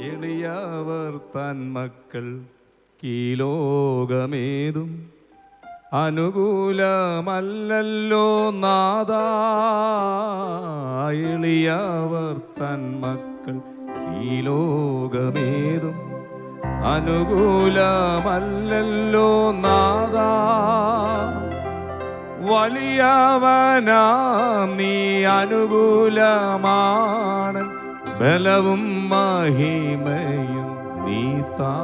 എളിയവർ തൻ മക്കൾ കീലോകമേതും അനുകൂലമല്ലല്ലോ നാദാ. എളിയവർ തൻ മക്കൾ കീലോകമേതും അനുകൂലമല്ലല്ലോ നാദാ. വലിയവനാം നീ അനുകൂലമാണ്, ബലവും മഹിമയും നീ താ.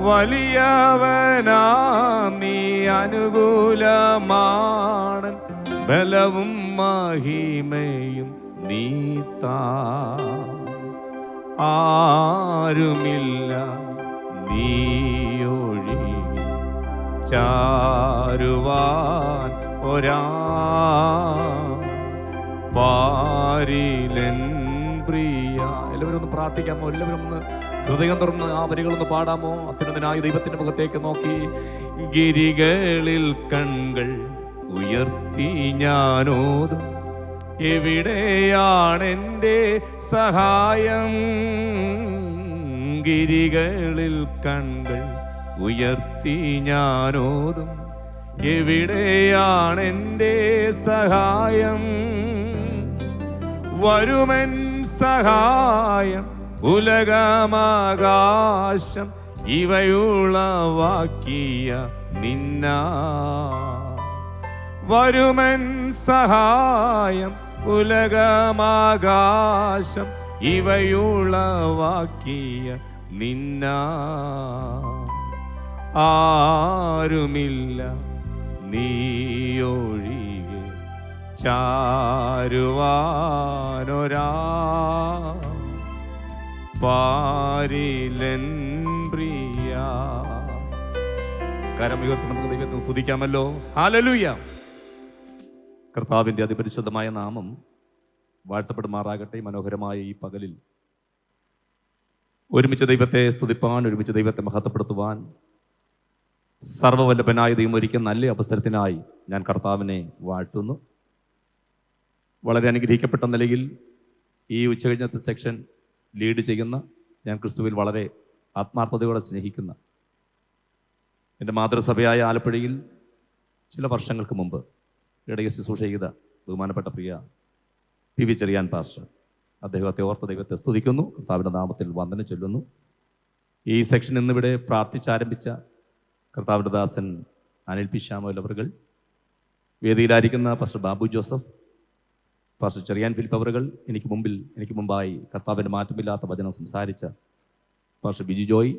വലിയവനാം നീ അനുകൂലമാണ്, ബലവും മഹിമയും നീ താ. ആരുമില്ല നീയൊഴികെ ചാരുവാൻ ഒരാ പാരിലൻ പ്രിയ. എല്ലാവരും ഒന്ന് പ്രാർത്ഥിക്കാമോ? എല്ലാവരും ഒന്ന് ഹൃദയം തുറന്ന് ആ വരികളൊന്ന് പാടാമോ? അത്യുന്നതനായ ദൈവത്തിന്റെ മുഖത്തേക്ക് നോക്കി. ഗിരികളിൽ കൺകൾ ഉയർത്തി ഞാനോതും, എവിടെയാണെൻ്റെ സഹായം? ഗിരികളിൽ കൺകൾ ഉയർത്തി ഞാനോതും, എവിടെയാണെൻ്റെ സഹായം? വരുമൻ സഹായം ഉലകമാകാശം ഇവയുളവാക്കിയ നിന്നാ. വരുമൻ സഹായം ഉലകമാകാശം ഇവയുളവാക്കിയ നിന്നാ. ആരുമില്ല നീയൊഴികെ ചാരുവാനൊരാ പാരിലൻ പ്രിയ. കരം ഉയർത്തി നമുക്ക് ദൈവത്തെ സ്തുതിക്കാമല്ലോ. ഹല്ലേലൂയ. കർത്താവിൻ്റെ അതിപരിശുദ്ധമായ നാമം വാഴ്ത്തപ്പെടുമാറാകട്ടെ. മനോഹരമായ ഈ പകലിൽ ഒരുമിച്ച് ദൈവത്തെ സ്തുതിപ്പാൻ, ഒരുമിച്ച് ദൈവത്തെ മഹത്വപ്പെടുത്തുവാൻ സർവ്വവല്ലഭനായ ദൈവം ഒരുക്കുന്ന നല്ല അവസരത്തിനായി ഞാൻ കർത്താവിനെ വാഴ്ത്തുന്നു. വളരെ അനുഗ്രഹിക്കപ്പെട്ട നിലയിൽ ഈ ഉച്ചകഴിഞ്ഞത്തെ സെക്ഷൻ ലീഡ് ചെയ്യുന്ന, ഞാൻ ക്രിസ്തുവിൽ വളരെ ആത്മാർത്ഥതയോടെ സ്നേഹിക്കുന്ന എൻ്റെ മാതൃസഭയായ ആലപ്പുഴയിൽ ചില വർഷങ്ങൾക്ക് മുമ്പ് ഇടയ ശുശ്രൂഷ ചെയ്ത ബഹുമാനപ്പെട്ട പ്രിയ പി വി ചെറിയാൻ പാസ്റ്റർ, അദ്ദേഹത്തെ ഓർത്ത് ദൈവത്തെ സ്തുതിക്കുന്നു, കർത്താവിൻ്റെ നാമത്തിൽ വന്ദനം ചൊല്ലുന്നു. ഈ സെക്ഷൻ ഇന്നിവിടെ പ്രാർത്ഥിച്ചാരംഭിച്ച കർത്താവിൻ്റെ ദാസൻ അനിൽ പി ശ്യാമൽ അവറുകൾ, വേദിയിലായിരിക്കുന്ന പാസ്റ്റർ ബാബു ജോസഫ്, പാസ്റ്റർ ചെറിയാൻ ഫിലിപ്പ് അവറുകൾ, എനിക്ക് മുമ്പായി കർത്താവിൻ്റെ മാറ്റമില്ലാത്ത വചനം സംസാരിച്ച പാസ്റ്റർ ബിജി ജോയ്,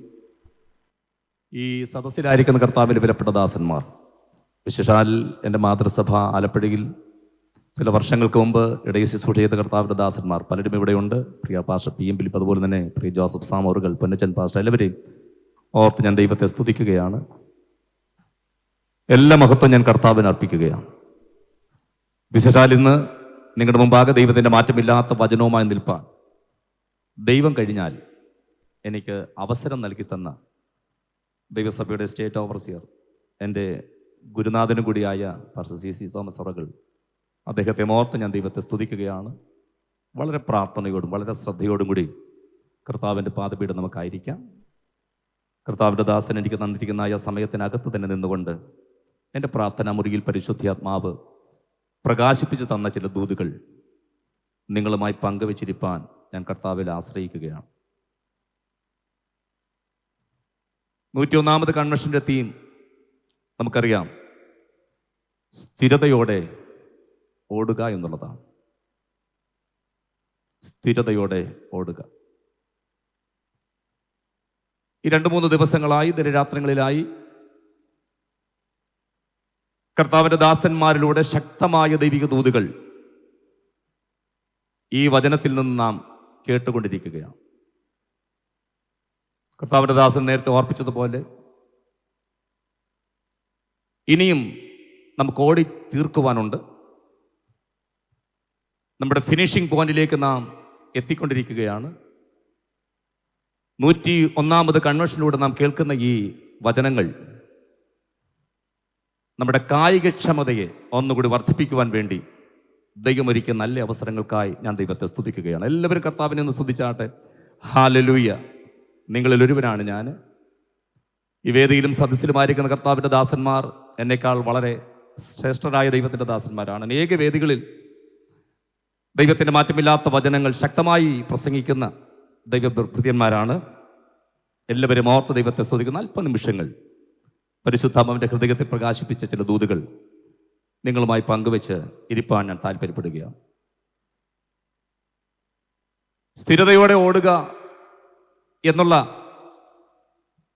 ഈ സദസ്സിലായിരിക്കുന്ന കർത്താവിൻ്റെ വിലപ്പെട്ട ദാസന്മാർ, വിശേഷാൽ എൻ്റെ മാതൃസഭ ആലപ്പുഴയിൽ ചില വർഷങ്ങൾക്ക് മുമ്പ് ഇടയ ശുശ്രൂഷ ചെയ്ത കർത്താവിൻ്റെ ദാസന്മാർ പലരും ഇവിടെയുണ്ട്. പ്രിയ പാസ്റ്റർ പി എം ഫിലിപ്പ്, അതുപോലെ തന്നെ പ്രിയ ജോസഫ് സാം അവറുകൾ, പൊന്നച്ചൻ പാസ്റ്റർ, എല്ലാവരെയും ഓർത്ത് ഞാൻ ദൈവത്തെ സ്തുതിക്കുകയാണ്. എല്ലാ മഹത്വം ഞാൻ കർത്താവിന് അർപ്പിക്കുകയാണ്. വിശേഷാൽ ഇന്ന് നിങ്ങളുടെ മുമ്പാകെ ദൈവത്തിൻ്റെ മാറ്റമില്ലാത്ത വചനവുമായി നിൽപ്പാൻ ദൈവം കഴിഞ്ഞാൽ എനിക്ക് അവസരം നൽകി തന്ന ദൈവസഭയുടെ സ്റ്റേറ്റ് ഓവർസിയർ, എൻ്റെ ഗുരുനാഥനും കൂടിയായ പാസ്റ്റർ സി സി തോമസ് അവറുകൾ, അദ്ദേഹത്തെ ഓർത്ത് ഞാൻ ദൈവത്തെ സ്തുതിക്കുകയാണ്. വളരെ പ്രാർത്ഥനയോടും വളരെ ശ്രദ്ധയോടും കൂടി കർത്താവിൻ്റെ പാദപീഠം നമുക്കായിരിക്കാം. കർത്താവിൻ്റെ ദാസൻ എനിക്ക് തന്നിരിക്കുന്ന ആ സമയത്തിനകത്ത് തന്നെ നിന്നുകൊണ്ട് എൻ്റെ പ്രാർത്ഥനാ മുറിയിൽ പരിശുദ്ധാത്മാവ് പ്രകാശിപ്പിച്ച് തന്ന ചില ദൂതുകൾ നിങ്ങളുമായി പങ്കുവച്ചിരിപ്പാൻ ഞാൻ കർത്താവിൽ ആശ്രയിക്കുകയാണ്. 101ാമത് കൺവെൻഷൻ്റെ തീം നമുക്കറിയാം, സ്ഥിരതയോടെ ഓടുക എന്നുള്ളതാണ്. സ്ഥിരതയോടെ ഓടുക. ഈ 2-3 ദിവസങ്ങളായി, ദിനരാത്രങ്ങളിലായി കർത്താവിൻ്റെ ദാസന്മാരിലൂടെ ശക്തമായ ദൈവിക ദൂതുകൾ ഈ വചനത്തിൽ നിന്ന് നാം കേട്ടുകൊണ്ടിരിക്കുകയാണ്. കർത്താവിൻ്റെ ദാസൻ നേരത്തെ ഓർപ്പിച്ചതുപോലെ ഇനിയും നമുക്ക് ഓടി തീർക്കുവാനുണ്ട്. നമ്മുടെ ഫിനിഷിംഗ് പോയിന്റിലേക്ക് നാം എത്തിക്കൊണ്ടിരിക്കുകയാണ്. 101ാമത് കൺവെൻഷനിലൂടെ നാം കേൾക്കുന്ന ഈ വചനങ്ങൾ നമ്മുടെ കായികക്ഷമതയെ ഒന്നുകൂടി വർദ്ധിപ്പിക്കുവാൻ വേണ്ടി ദൈവമൊരുക്കിയ നല്ല അവസരങ്ങൾക്കായി ഞാൻ ദൈവത്തെ സ്തുതിക്കുകയാണ്. എല്ലാവരും കർത്താവിനെ ഒന്ന് സ്തുതിച്ചാട്ടെ. ഹല്ലേലൂയ. നിങ്ങളിൽ ഒരുവനാണ് ഞാൻ. ഈ വേദിയിലും സദസ്സിലുമായിരിക്കുന്ന കർത്താവിൻ്റെ ദാസന്മാർ എന്നേക്കാൾ വളരെ ശ്രേഷ്ഠരായ ദൈവത്തിൻ്റെ ദാസന്മാരാണ്. അനേക വേദികളിൽ ദൈവത്തിൻ്റെ മാറ്റമില്ലാത്ത വചനങ്ങൾ ശക്തമായി പ്രസംഗിക്കുന്ന ദൈവഭൃത്യന്മാരാണ്. എല്ലാവരും ഓർത്ത് ദൈവത്തെ സ്തുതിക്കുന്ന അല്പനിമിഷങ്ങൾ പരിശുദ്ധാത്മാവിൻ്റെ ഹൃദയത്തെ പ്രകാശിപ്പിച്ച ചില ദൂതുകൾ നിങ്ങളുമായി പങ്കുവെച്ച് ഇരിപ്പാൻ ഞാൻ താല്പര്യപ്പെടുകയാണ്. സ്ഥിരതയോടെ ഓടുക എന്നുള്ള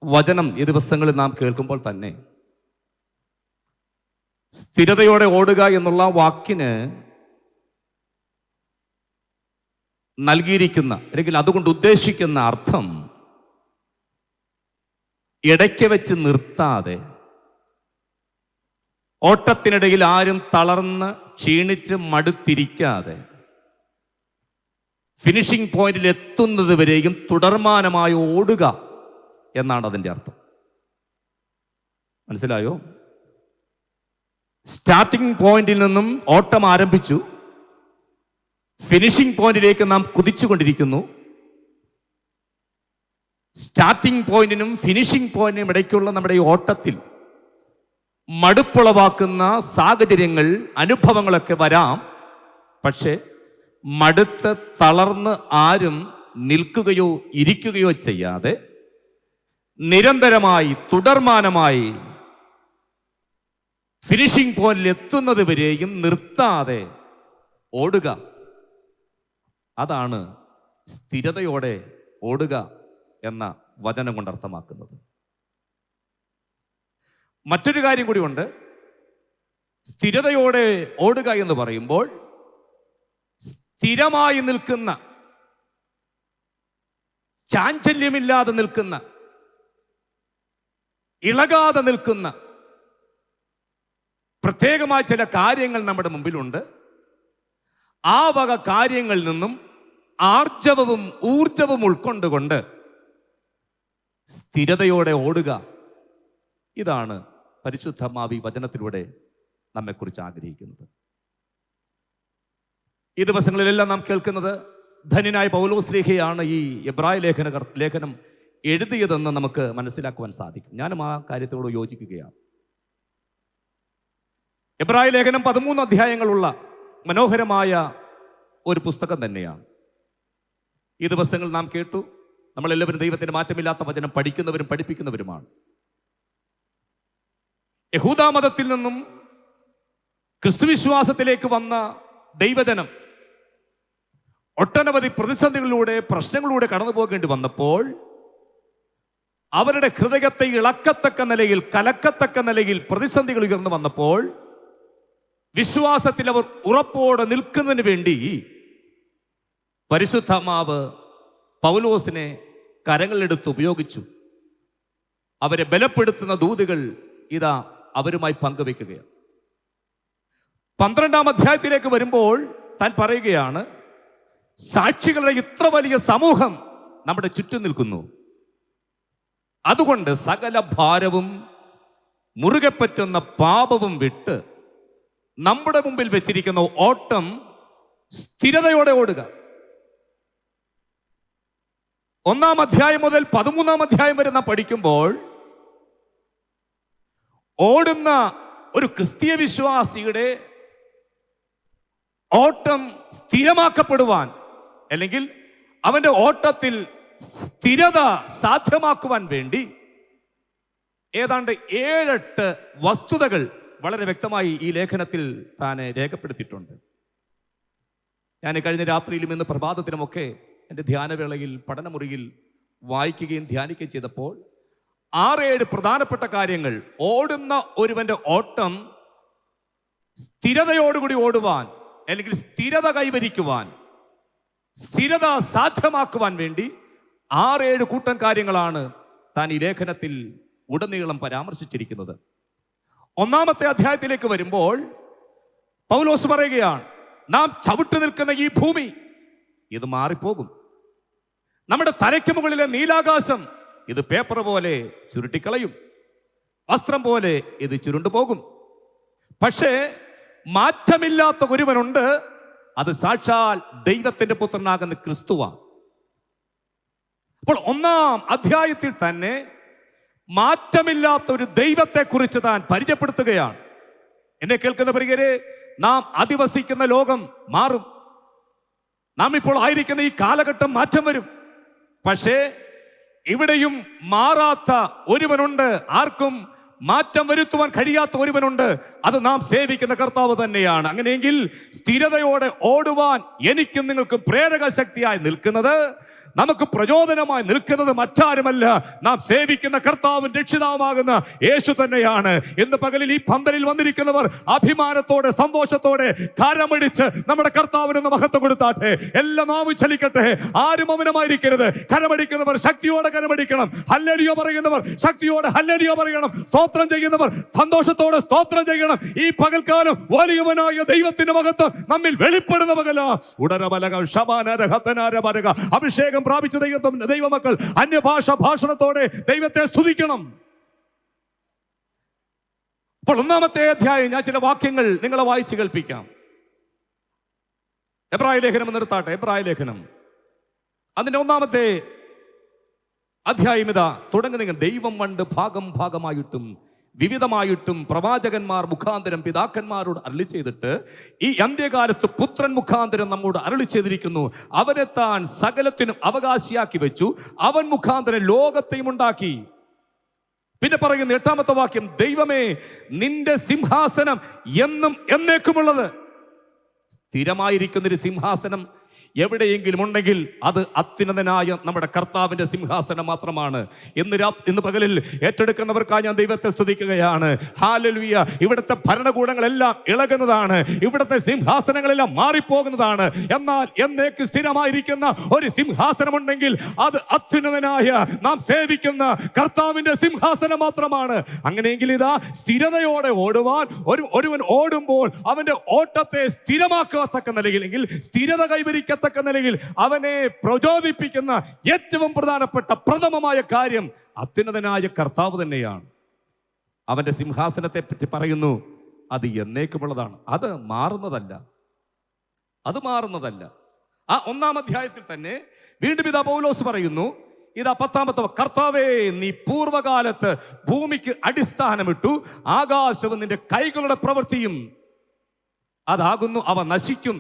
വചനം ഈ ദിവസങ്ങളിൽ നാം കേൾക്കുമ്പോൾ തന്നെ സ്ഥിരതയോടെ ഓടുക എന്നുള്ള വാക്കിന് നൽകിയിരിക്കുന്ന അല്ലെങ്കിൽ അതുകൊണ്ട് ഉദ്ദേശിക്കുന്ന അർത്ഥം ഇടയ്ക്ക് വെച്ച് നിർത്താതെ, ഓട്ടത്തിനിടയിൽ ആരും തളർന്ന് ക്ഷീണിച്ച് മടുത്തിരിക്കാതെ ഫിനിഷിംഗ് പോയിന്റിൽ എത്തുന്നത് വരെയും തുടർമാനമായി ഓടുക എന്നാണ് അതിൻ്റെ അർത്ഥം. മനസ്സിലായോ? സ്റ്റാർട്ടിംഗ് പോയിന്റിൽ നിന്നും ഓട്ടം ആരംഭിച്ചു, ഫിനിഷിംഗ് പോയിന്റിലേക്ക് നാം കുതിച്ചുകൊണ്ടിരിക്കുന്നു. സ്റ്റാർട്ടിംഗ് പോയിന്റിനും ഫിനിഷിംഗ് പോയിന്റിനും ഇടയ്ക്കുള്ള നമ്മുടെ ഈ ഓട്ടത്തിൽ മടുപ്പുളവാക്കുന്ന സാഹചര്യങ്ങൾ, അനുഭവങ്ങളൊക്കെ വരാം. പക്ഷേ മടുത്ത് തളർന്ന് ആരും നിൽക്കുകയോ ഇരിക്കുകയോ ചെയ്യാതെ നിരന്തരമായി തുടർമാനമായി ഫിനിഷിംഗ് പോയിന്റിൽ എത്തുന്നത് വരെയും നിർത്താതെ ഓടുക. അതാണ് സ്ഥിരതയോടെ ഓടുക എന്ന വചനം കൊണ്ട് അർത്ഥമാക്കുന്നത്. മറ്റൊരു കാര്യം കൂടിയുണ്ട്. സ്ഥിരതയോടെ ഓടുക എന്ന് പറയുമ്പോൾ സ്ഥിരമായി നിൽക്കുന്ന, ചാഞ്ചല്യമില്ലാതെ നിൽക്കുന്ന, ഇളകാതെ നിൽക്കുന്ന പ്രത്യേകമായ ചില കാര്യങ്ങൾ നമ്മുടെ മുമ്പിലുണ്ട്. ആ വക കാര്യങ്ങളിൽ നിന്നും ആർജവവും ഊർജവും ഉൾക്കൊണ്ടുകൊണ്ട് സ്ഥിരതയോടെ ഓടുക. ഇതാണ് പരിശുദ്ധാത്മാവ് വചനത്തിലൂടെ നമ്മെക്കുറിച്ച് ആഗ്രഹിക്കുന്നത്. ഈ ദിവസങ്ങളിലെല്ലാം നാം കേൾക്കുന്നത് ധന്യനായ പൗലോസ്ലീഹയാണ് ഈ എബ്രായ ലേഖനം എഴുതിയതെന്ന് നമുക്ക് മനസ്സിലാക്കുവാൻ സാധിക്കും. ഞാനും ആ കാര്യത്തോട് യോജിക്കുകയാണ്. എബ്രായ ലേഖനം 13 അധ്യായങ്ങളുള്ള മനോഹരമായ ഒരു പുസ്തകം തന്നെയാണ്. ഈ ദിവസങ്ങൾ നാം കേട്ടു. നമ്മളെല്ലാവരും ദൈവത്തിന് മാറ്റമില്ലാത്ത വചനം പഠിക്കുന്നവരും പഠിപ്പിക്കുന്നവരുമാണ്. യഹൂദാ മതത്തിൽ നിന്നും ക്രിസ്തുവിശ്വാസത്തിലേക്ക് വന്ന ദൈവജനം ഒട്ടനവധി പ്രതിസന്ധികളിലൂടെ, പ്രശ്നങ്ങളിലൂടെ കടന്നു പോകേണ്ടി വന്നപ്പോൾ അവരുടെ ഹൃദയത്തെ ഇളക്കത്തക്ക നിലയിൽ, കലക്കത്തക്ക നിലയിൽ പ്രതിസന്ധികൾ ഉയർന്നു വന്നപ്പോൾ വിശ്വാസത്തിൽ അവർ ഉറപ്പോടെ നിൽക്കുന്നതിന് വേണ്ടി പരിശുദ്ധാത്മാവ് പൗലോസിനെ കരങ്ങളിലെടുത്ത് ഉപയോഗിച്ചു. അവരെ ബലപ്പെടുത്തുന്ന ദൂതുകൾ ഇതാ അവരുമായി പങ്കുവെക്കുകയാണ്. 12-ാം അധ്യായത്തിലേക്ക് വരുമ്പോൾ താൻ പറയുകയാണ്, സാക്ഷികളുടെ ഇത്ര വലിയ സമൂഹം നമ്മുടെ ചുറ്റും നിൽക്കുന്നു. അതുകൊണ്ട് സകല ഭാരവും മുറുകെ പറ്റുന്ന പാപവും വിട്ട് നമ്മുടെ മുമ്പിൽ വെച്ചിരിക്കുന്ന ഓട്ടം സ്ഥിരതയോടെ ഓടുക. 1-ാം അധ്യായം മുതൽ 13-ാം അധ്യായം വരെ നാം പഠിക്കുമ്പോൾ ഓടുന്ന ഒരു ക്രിസ്തീയ വിശ്വാസിയുടെ ഓട്ടം സ്ഥിരമാക്കപ്പെടുവാൻ, അല്ലെങ്കിൽ അവന്റെ ഓട്ടത്തിൽ സ്ഥിരത സാധ്യമാക്കുവാൻ വേണ്ടി ഏതാണ്ട് 7-8 വസ്തുതകൾ വളരെ വ്യക്തമായി ഈ ലേഖനത്തിൽ താൻ രേഖപ്പെടുത്തിയിട്ടുണ്ട്. ഞാൻ കഴിഞ്ഞ രാത്രിയിലും ഇന്ന് പ്രഭാതത്തിനുമൊക്കെ എൻ്റെ ധ്യാനവേളയിൽ പഠനമുറിയിൽ വായിക്കുകയും ധ്യാനിക്കുകയും ചെയ്തപ്പോൾ 6-7 പ്രധാനപ്പെട്ട കാര്യങ്ങൾ, ഓടുന്ന ഒരുവന്റെ ഓട്ടം സ്ഥിരതയോടുകൂടി ഓടുവാൻ, അല്ലെങ്കിൽ സ്ഥിരത കൈവരിക്കുവാൻ, സ്ഥിരത സാധ്യമാക്കുവാൻ വേണ്ടി 6-7 കൂട്ടം കാര്യങ്ങളാണ് താൻ ഈ ലേഖനത്തിൽ ഉടനീളം പരാമർശിച്ചിരിക്കുന്നത്. 1-ാമത്തെ അധ്യായത്തിലേക്ക് വരുമ്പോൾ പൗലോസ് പറയുകയാണ്, നാം ചവിട്ടു നിൽക്കുന്ന ഈ ഭൂമി ഇത് മാറിപ്പോകും. നമ്മുടെ തലയ്ക്ക് മുകളിലെ നീലാകാശം ഇത് പേപ്പർ പോലെ ചുരുട്ടിക്കളയും, വസ്ത്രം പോലെ ഇത് ചുരുണ്ടു പോകും. പക്ഷേ മാറ്റമില്ലാത്ത ഒരുവനുണ്ട്, അത് സാക്ഷാൽ ദൈവത്തിന്റെ പുത്രനാകുന്ന ക്രിസ്തുവാണ്. അപ്പോൾ 1-ാം അധ്യായത്തിൽ തന്നെ മാറ്റമില്ലാത്ത ഒരു ദൈവത്തെ കുറിച്ച് താൻ പരിചയപ്പെടുത്തുകയാണ്. എന്നെ കേൾക്കുന്ന പ്രിയരെ, നാം അധിവസിക്കുന്ന ലോകം മാറും. നാം ഇപ്പോൾ ആയിരിക്കുന്ന ഈ കാലഘട്ടം മാറ്റം വരും. പക്ഷേ ഇവിടെയും മാറാത്ത ഒരുവനുണ്ട്, ആർക്കും മാറ്റം വരുത്തുവാൻ കഴിയാത്ത ഒരുവനുണ്ട്. അത് നാം സേവിക്കുന്ന കർത്താവ് തന്നെയാണ്. അങ്ങനെയെങ്കിൽ സ്ഥിരതയോടെ ഓടുവാൻ എനിക്കും നിങ്ങൾക്കും പ്രേരക ശക്തിയായി നിൽക്കുന്നത്, നമുക്ക് പ്രചോദനമായി നിൽക്കുന്നത് മറ്റാരുമല്ല, നാം സേവിക്കുന്ന കർത്താവും രക്ഷിതാവുമാകുന്ന യേശു തന്നെയാണ്. ഇന്ന് പകലിൽ ഈ പന്തലിൽ വന്നിരിക്കുന്നവർ അഭിമാനത്തോടെ സന്തോഷത്തോടെ കരമടിച്ച് നമ്മുടെ കർത്താവിനൊന്ന് മഹത്വം കൊടുത്താട്ടെ. എല്ലാം നാവും ചലിക്കട്ടെ, ആരും മൗനമായിരിക്കരുത്. കരമടിക്കുന്നവർ ശക്തിയോടെ കരമടിക്കണം. ഹല്ലേലൂയ പറയുന്നവർ ശക്തിയോടെ ഹല്ലേലൂയ പറയണം. സ്തോത്രം ചെയ്യുന്നവർ സന്തോഷത്തോടെ സ്തോത്രം ചെയ്യണം. ഈ പകൽക്കാലം വലിയവനായ ദൈവത്തിന്റെ മഹത്വം നമ്മിൽ വെളിപ്പെടുന്ന പകലാ. ഉടരബലക ശബാനരഹതനാരബരക അഭിഷേകം പ്രാപിച്ച ദൈവമക്കൾ അന്യഭാഷ ഭാഷണത്തോടെ ദൈവത്തെ സ്തുതിക്കണം. അപ്പോൾ 1-ാമത്തെ അധ്യായം ഞാൻ ചില വാക്യങ്ങൾ നിങ്ങളെ വായിച്ച് കേൾപ്പിക്കാം. എബ്രായ ലേഖനം നിർത്താട്ടെ. എബ്രായ ലേഖനം അതിന്റെ 1-ാമത്തെ അധ്യായം ഇതാ തുടങ്ങുന്ന, ദൈവം പണ്ട് ഭാഗം ഭാഗമായിട്ടും വിവിധമായിട്ടും പ്രവാചകന്മാർ മുഖാന്തരം പിതാക്കന്മാരോട് അരുളി ചെയ്തിട്ട് ഈ അന്ത്യകാലത്ത് പുത്രൻ മുഖാന്തരം നമ്മോട് അരുളി ചെയ്തിരിക്കുന്നു. അവനെ താൻ സകലത്തിനും അവകാശിയാക്കി വെച്ചു, അവൻ മുഖാന്തരം ലോകത്തെയും ഉണ്ടാക്കി. പിന്നെ പറയുന്ന 8-ാമത്തെ വാക്യം, ദൈവമേ നിന്റെ സിംഹാസനം എന്നും എന്നേക്കുമുള്ളത്. സ്ഥിരമായിരിക്കുന്നൊരു സിംഹാസനം എവിടെയെങ്കിലും ഉണ്ടെങ്കിൽ അത് അത്യുന്നതനായ നമ്മുടെ കർത്താവിന്റെ സിംഹാസനം മാത്രമാണ്. ഇന്ന് പകലിൽ ഏറ്റെടുക്കുന്നവർക്കായി ഞാൻ ദൈവത്തെ സ്തുതിക്കുകയാണ്. ഹല്ലേലൂയ. ഇവിടുത്തെ ഭരണകൂടങ്ങളെല്ലാം ഇളകുന്നതാണ്, ഇവിടുത്തെ സിംഹാസനങ്ങളെല്ലാം മാറിപ്പോകുന്നതാണ്. എന്നാൽ എന്നേക്ക് സ്ഥിരമായിരിക്കുന്ന ഒരു സിംഹാസനമുണ്ടെങ്കിൽ അത് അത്യുന്നതനായ നാം സേവിക്കുന്ന കർത്താവിന്റെ സിംഹാസനം മാത്രമാണ്. അങ്ങനെയെങ്കിൽ ഇതാ സ്ഥിരതയോടെ ഓടുവാൻ ഒരുവൻ ഓടുമ്പോൾ അവന്റെ ഓട്ടത്തെ സ്ഥിരമാക്കത്തക്ക നിലയിൽ, സ്ഥിരത കൈവരിക്കത്തക്ക നിലയിൽ അവനെ പ്രചോദിപ്പിക്കുന്ന ഏറ്റവും പ്രധാനപ്പെട്ട പ്രഥമമായ കാര്യം അത്യുന്നതനായ കർത്താവ് തന്നെയാണ്. അവന്റെ സിംഹാസനത്തെ പറ്റി പറയുന്നു, അത് എന്നേക്കുമുള്ളതാണ്, അത് മാറുന്നതല്ല, അത് മാറുന്നതല്ല. ആ 1-ാം അധ്യായത്തിൽ തന്നെ വീണ്ടും ഇതാ പൗലോസ് പറയുന്നു, ഇതാ 10-ാമത്തെ, കർത്താവേ നീ പൂർവകാലത്ത് ഭൂമിക്ക് അടിസ്ഥാനമിട്ടു, ആകാശവും നിന്റെ കൈകളുടെ പ്രവൃത്തിയും അതാകുന്നു, അവ നശിക്കും,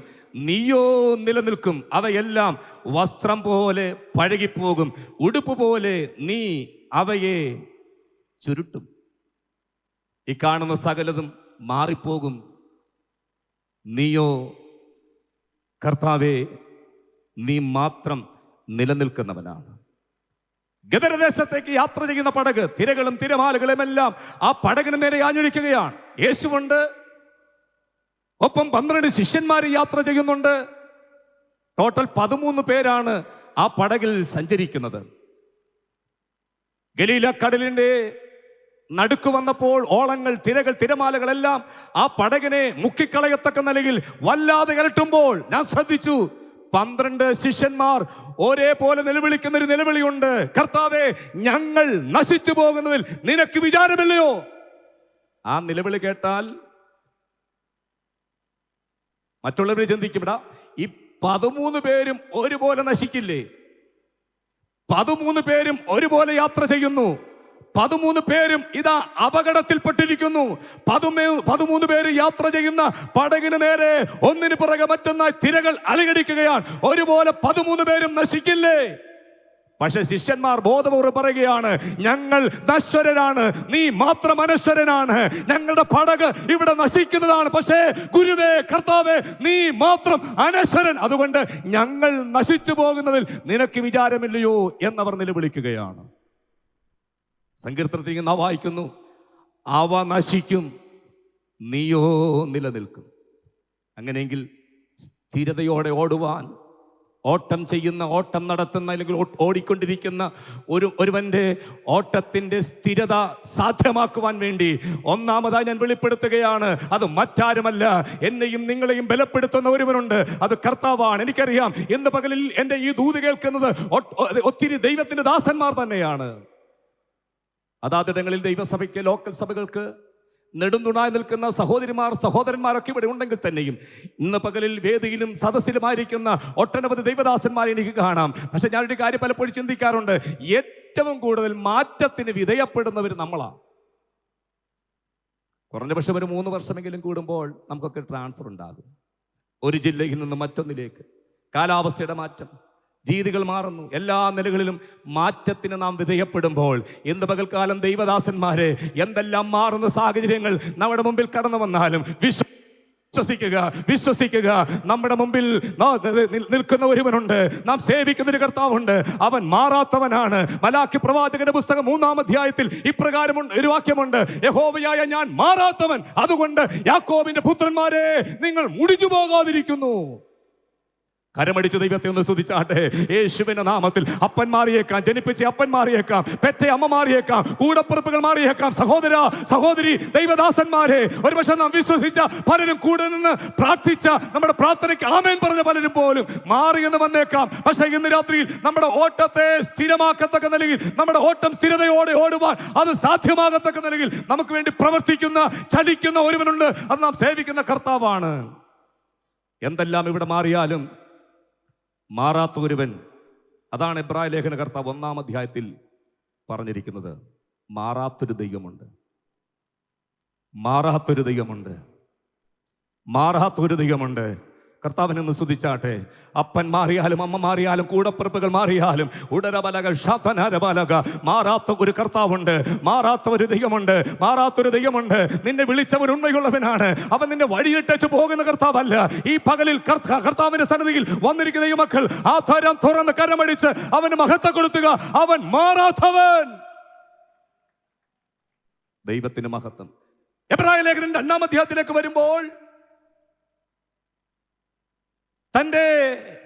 നീയോ നിലനിൽക്കും. അവയെല്ലാം വസ്ത്രം പോലെ പഴകിപ്പോകും, ഉടുപ്പ് പോലെ നീ അവയെ ചുരുട്ടും. ഈ കാണുന്ന സകലതും മാറിപ്പോകും, നീയോ കർത്താവേ നീ മാത്രം നിലനിൽക്കുന്നവനാണ്. ഗദരദേശത്തേക്ക് യാത്ര ചെയ്യുന്ന പടക്, തിരകളും തിരമാലകളും എല്ലാം ആ പടകിന് നേരെ ആഞ്ഞൊഴിക്കുകയാണ്. യേശുവുണ്ട്, ഒപ്പം 12 ശിഷ്യന്മാർ യാത്ര ചെയ്യുന്നുണ്ട്. ടോട്ടൽ 13 പേരാണ് ആ പടകിൽ സഞ്ചരിക്കുന്നത്. ഗലീല കടലിന്റെ നടുക്ക് വന്നപ്പോൾ ഓളങ്ങൾ, തിരകൾ, തിരമാലകളെല്ലാം ആ പടകിനെ മുക്കിക്കളയത്തക്ക നിലയിൽ വല്ലാതെ അലട്ടുമ്പോൾ ഞാൻ ശ്രദ്ധിച്ചു, 12 ശിഷ്യന്മാർ ഒരേപോലെ നിലവിളിക്കുന്ന ഒരു നിലവിളിയുണ്ട്, കർത്താവേ ഞങ്ങൾ നശിച്ചു പോകുന്നതിൽ നിനക്ക് വിചാരമില്ലയോ? ആ നിലവിളി കേട്ടാൽ മറ്റുള്ളവരെ ചിന്തിക്കുവിടാ, ഈ 13 പേരും ഒരുപോലെ നശിക്കില്ലേ? 13 പേരും ഒരുപോലെ യാത്ര ചെയ്യുന്നു, 13 പേരും ഇതാ അപകടത്തിൽപ്പെട്ടിരിക്കുന്നു. 13 പേര് യാത്ര ചെയ്യുന്ന പടകിന് നേരെ ഒന്നിന് പുറകെ മറ്റൊന്നായി തിരകൾ അലകടിക്കുകയാണ്. ഒരുപോലെ 13 പേരും നശിക്കില്ലേ? പക്ഷെ ശിഷ്യന്മാർ ബോധപൂർവ്വം പറയുകയാണ്, ഞങ്ങൾ നശ്വരരാണ്, നീ മാത്രം അനശ്വരനാണ്, ഞങ്ങളുടെ പടക് ഇവിടെ നശിക്കുന്നതാണ്. പക്ഷേ ഗുരുവേ, കർത്താവേ, നീ മാത്രം അനശ്വരൻ, അതുകൊണ്ട് ഞങ്ങൾ നശിച്ചു പോകുന്നതിൽ നിനക്ക് വിചാരമില്ലയോ എന്നവർ നിലവിളിക്കുകയാണ്. സങ്കീർത്തനത്തിൽ നാം വായിക്കുന്നു, അവ നശിക്കും, നീയോ നിലനിൽക്കും. അങ്ങനെയെങ്കിൽ സ്ഥിരതയോടെ ഓടുവാൻ, ഓട്ടം ചെയ്യുന്ന, ഓട്ടം നടത്തുന്ന, അല്ലെങ്കിൽ ഓടിക്കൊണ്ടിരിക്കുന്ന ഒരുവന്റെ ഓട്ടത്തിന്റെ സ്ഥിരത സാധ്യമാക്കുവാൻ വേണ്ടി 1-ാമതായി ഞാൻ വെളിപ്പെടുത്തുകയാണ്, അത് മറ്റാരുമല്ല, എന്നെയും നിങ്ങളെയും ബലപ്പെടുത്തുന്ന ഒരുവനുണ്ട്, അത് കർത്താവാണ്. എനിക്കറിയാം ഇന്ന് പകലിൽ എൻ്റെ ഈ ദൂത് കേൾക്കുന്നത് ഒത്തിരി ദൈവത്തിന്റെ ദാസന്മാർ തന്നെയാണ്. അതാതിടങ്ങളിൽ ദൈവസഭയ്ക്ക്, ലോക്കൽ സഭകൾക്ക് നെടുന്തുണായി നിൽക്കുന്ന സഹോദരിമാർ സഹോദരന്മാരൊക്കെ ഇവിടെ ഉണ്ടെങ്കിൽ തന്നെയും ഇന്ന് പകലിൽ വേദിയിലും സദസ്സിലുമായിരിക്കുന്ന ഒട്ടനവധി ദൈവദാസന്മാരെ എനിക്ക് കാണാം. പക്ഷെ ഞാനൊരു കാര്യം പലപ്പോഴും ചിന്തിക്കാറുണ്ട്, ഏറ്റവും കൂടുതൽ മാറ്റത്തിന് വിധേയപ്പെടുന്നവർ നമ്മളാണ്. കുറഞ്ഞ പക്ഷം ഒരു 3 വർഷമെങ്കിലും കൂടുമ്പോൾ നമുക്കൊക്കെ ട്രാൻസ്ഫർ ഉണ്ടാകും, ഒരു ജില്ലയിൽ നിന്ന് മറ്റൊന്നിലേക്ക്. കാലാവസ്ഥയുടെ മാറ്റം, രീതികൾ മാറുന്നു. എല്ലാ നിലകളിലും മാറ്റത്തിന് നാം വിധേയപ്പെടുമ്പോൾ ഇന്ന് പകൽക്കാലം ദൈവദാസന്മാരെ, എന്തെല്ലാം മാറുന്ന സാഹചര്യങ്ങൾ നമ്മുടെ മുമ്പിൽ കടന്നു വന്നാലും വിശ്വസിക്കുക. നമ്മുടെ മുമ്പിൽ നിൽക്കുന്ന ഒരുവനുണ്ട്, നാം സേവിക്കുന്ന ഒരു കർത്താവുണ്ട്, അവൻ മാറാത്തവനാണ്. മലാക്കി പ്രവാചകന്റെ പുസ്തകം 3-ാം അധ്യായത്തിൽ ഇപ്രകാരം ഒരു വാക്യമുണ്ട്, യഹോവയായ ഞാൻ മാറാത്തവൻ, അതുകൊണ്ട് യാക്കോബിന്റെ പുത്രന്മാരെ നിങ്ങൾ മുടിഞ്ഞു പോകാതിരിക്കുന്നു. കരമടിച്ച് ദൈവത്തെ ഒന്ന് സ്തുതിച്ചാട്ടെ. യേശുവിന്റെ നാമത്തിൽ അപ്പൻ മാറിയേക്കാം, ജനിപ്പിച്ച അപ്പൻ മാറിയേക്കാം, പെറ്റ അമ്മ മാറിയേക്കാം, കൂടപ്പിറപ്പുകൾ മാറിയേക്കാം. സഹോദര സഹോദരി ദൈവദാസന്മാരെ, ഒരുപക്ഷെ നാം വിശ്വസിച്ച പലരും കൂടെ നിന്ന് പ്രാർത്ഥിച്ച, നമ്മുടെ പ്രാർത്ഥനയ്ക്ക് ആമേൻ പറഞ്ഞ പലരും പോലും മാറിയെന്ന് വന്നേക്കാം. പക്ഷേ ഇന്ന് രാത്രിയിൽ നമ്മുടെ ഓട്ടത്തെ സ്ഥിരമാക്കത്തക്ക നിലയിൽ, നമ്മുടെ ഓട്ടം സ്ഥിരതയോടെ ഓടുവാൻ അത് സാധ്യമാകത്തക്ക നിലയിൽ നമുക്ക് വേണ്ടി പ്രവർത്തിക്കുന്ന, ചലിക്കുന്ന ഒരുവനുണ്ട്. അത് നാം സേവിക്കുന്ന കർത്താവാണ്. എന്തെല്ലാം ഇവിടെ മാറിയാലും മാറാത്ത ഒരുവൻ, അതാണ് എബ്രായ ലേഖന കർത്താവ് 1-ാം അധ്യായത്തിൽ പറഞ്ഞിരിക്കുന്നത്. മാറാത്തൊരു ദൈവമുണ്ട്, മാറാത്തൊരു ദൈവമുണ്ട്, മാറാത്തൊരു ദൈവമുണ്ട്. കർത്താവിനെ ഒന്ന് സ്തുതിച്ചാട്ടെ. അപ്പൻ മാറിയാലും അമ്മ മാറിയാലും കൂടപ്പിറപ്പുകൾ മാറിയാലും ഉടരബലക ശതനരബലക, മാറാത്ത ഒരു കർത്താവുണ്ട്, മാറാത്ത ഒരു ദൈവമുണ്ട്, മാറാത്തൊരു ദൈവമുണ്ട്. നിന്നെ വിളിച്ചവൻ ഉണ്മയുള്ളവനാണ്. അവൻ നിന്നെ വഴിയിട്ടേച്ച് പോകുന്ന കർത്താവല്ല. ഈ പകലിൽ കർത്താവിന്റെ സന്നിധിയിൽ വന്നിരിക്കുന്ന ഈ മക്കൾ ആധാരം തുറന്ന് കരമടിച്ച് അവന് മഹത്വം കൊടുത്തുക. അവൻ മാറാത്തവൻ. ദൈവത്തിന് മഹത്വം. എബ്രായ ലേഖനം 2-ാം അധ്യായത്തിലേക്ക് വരുമ്പോൾ തൻ്റെ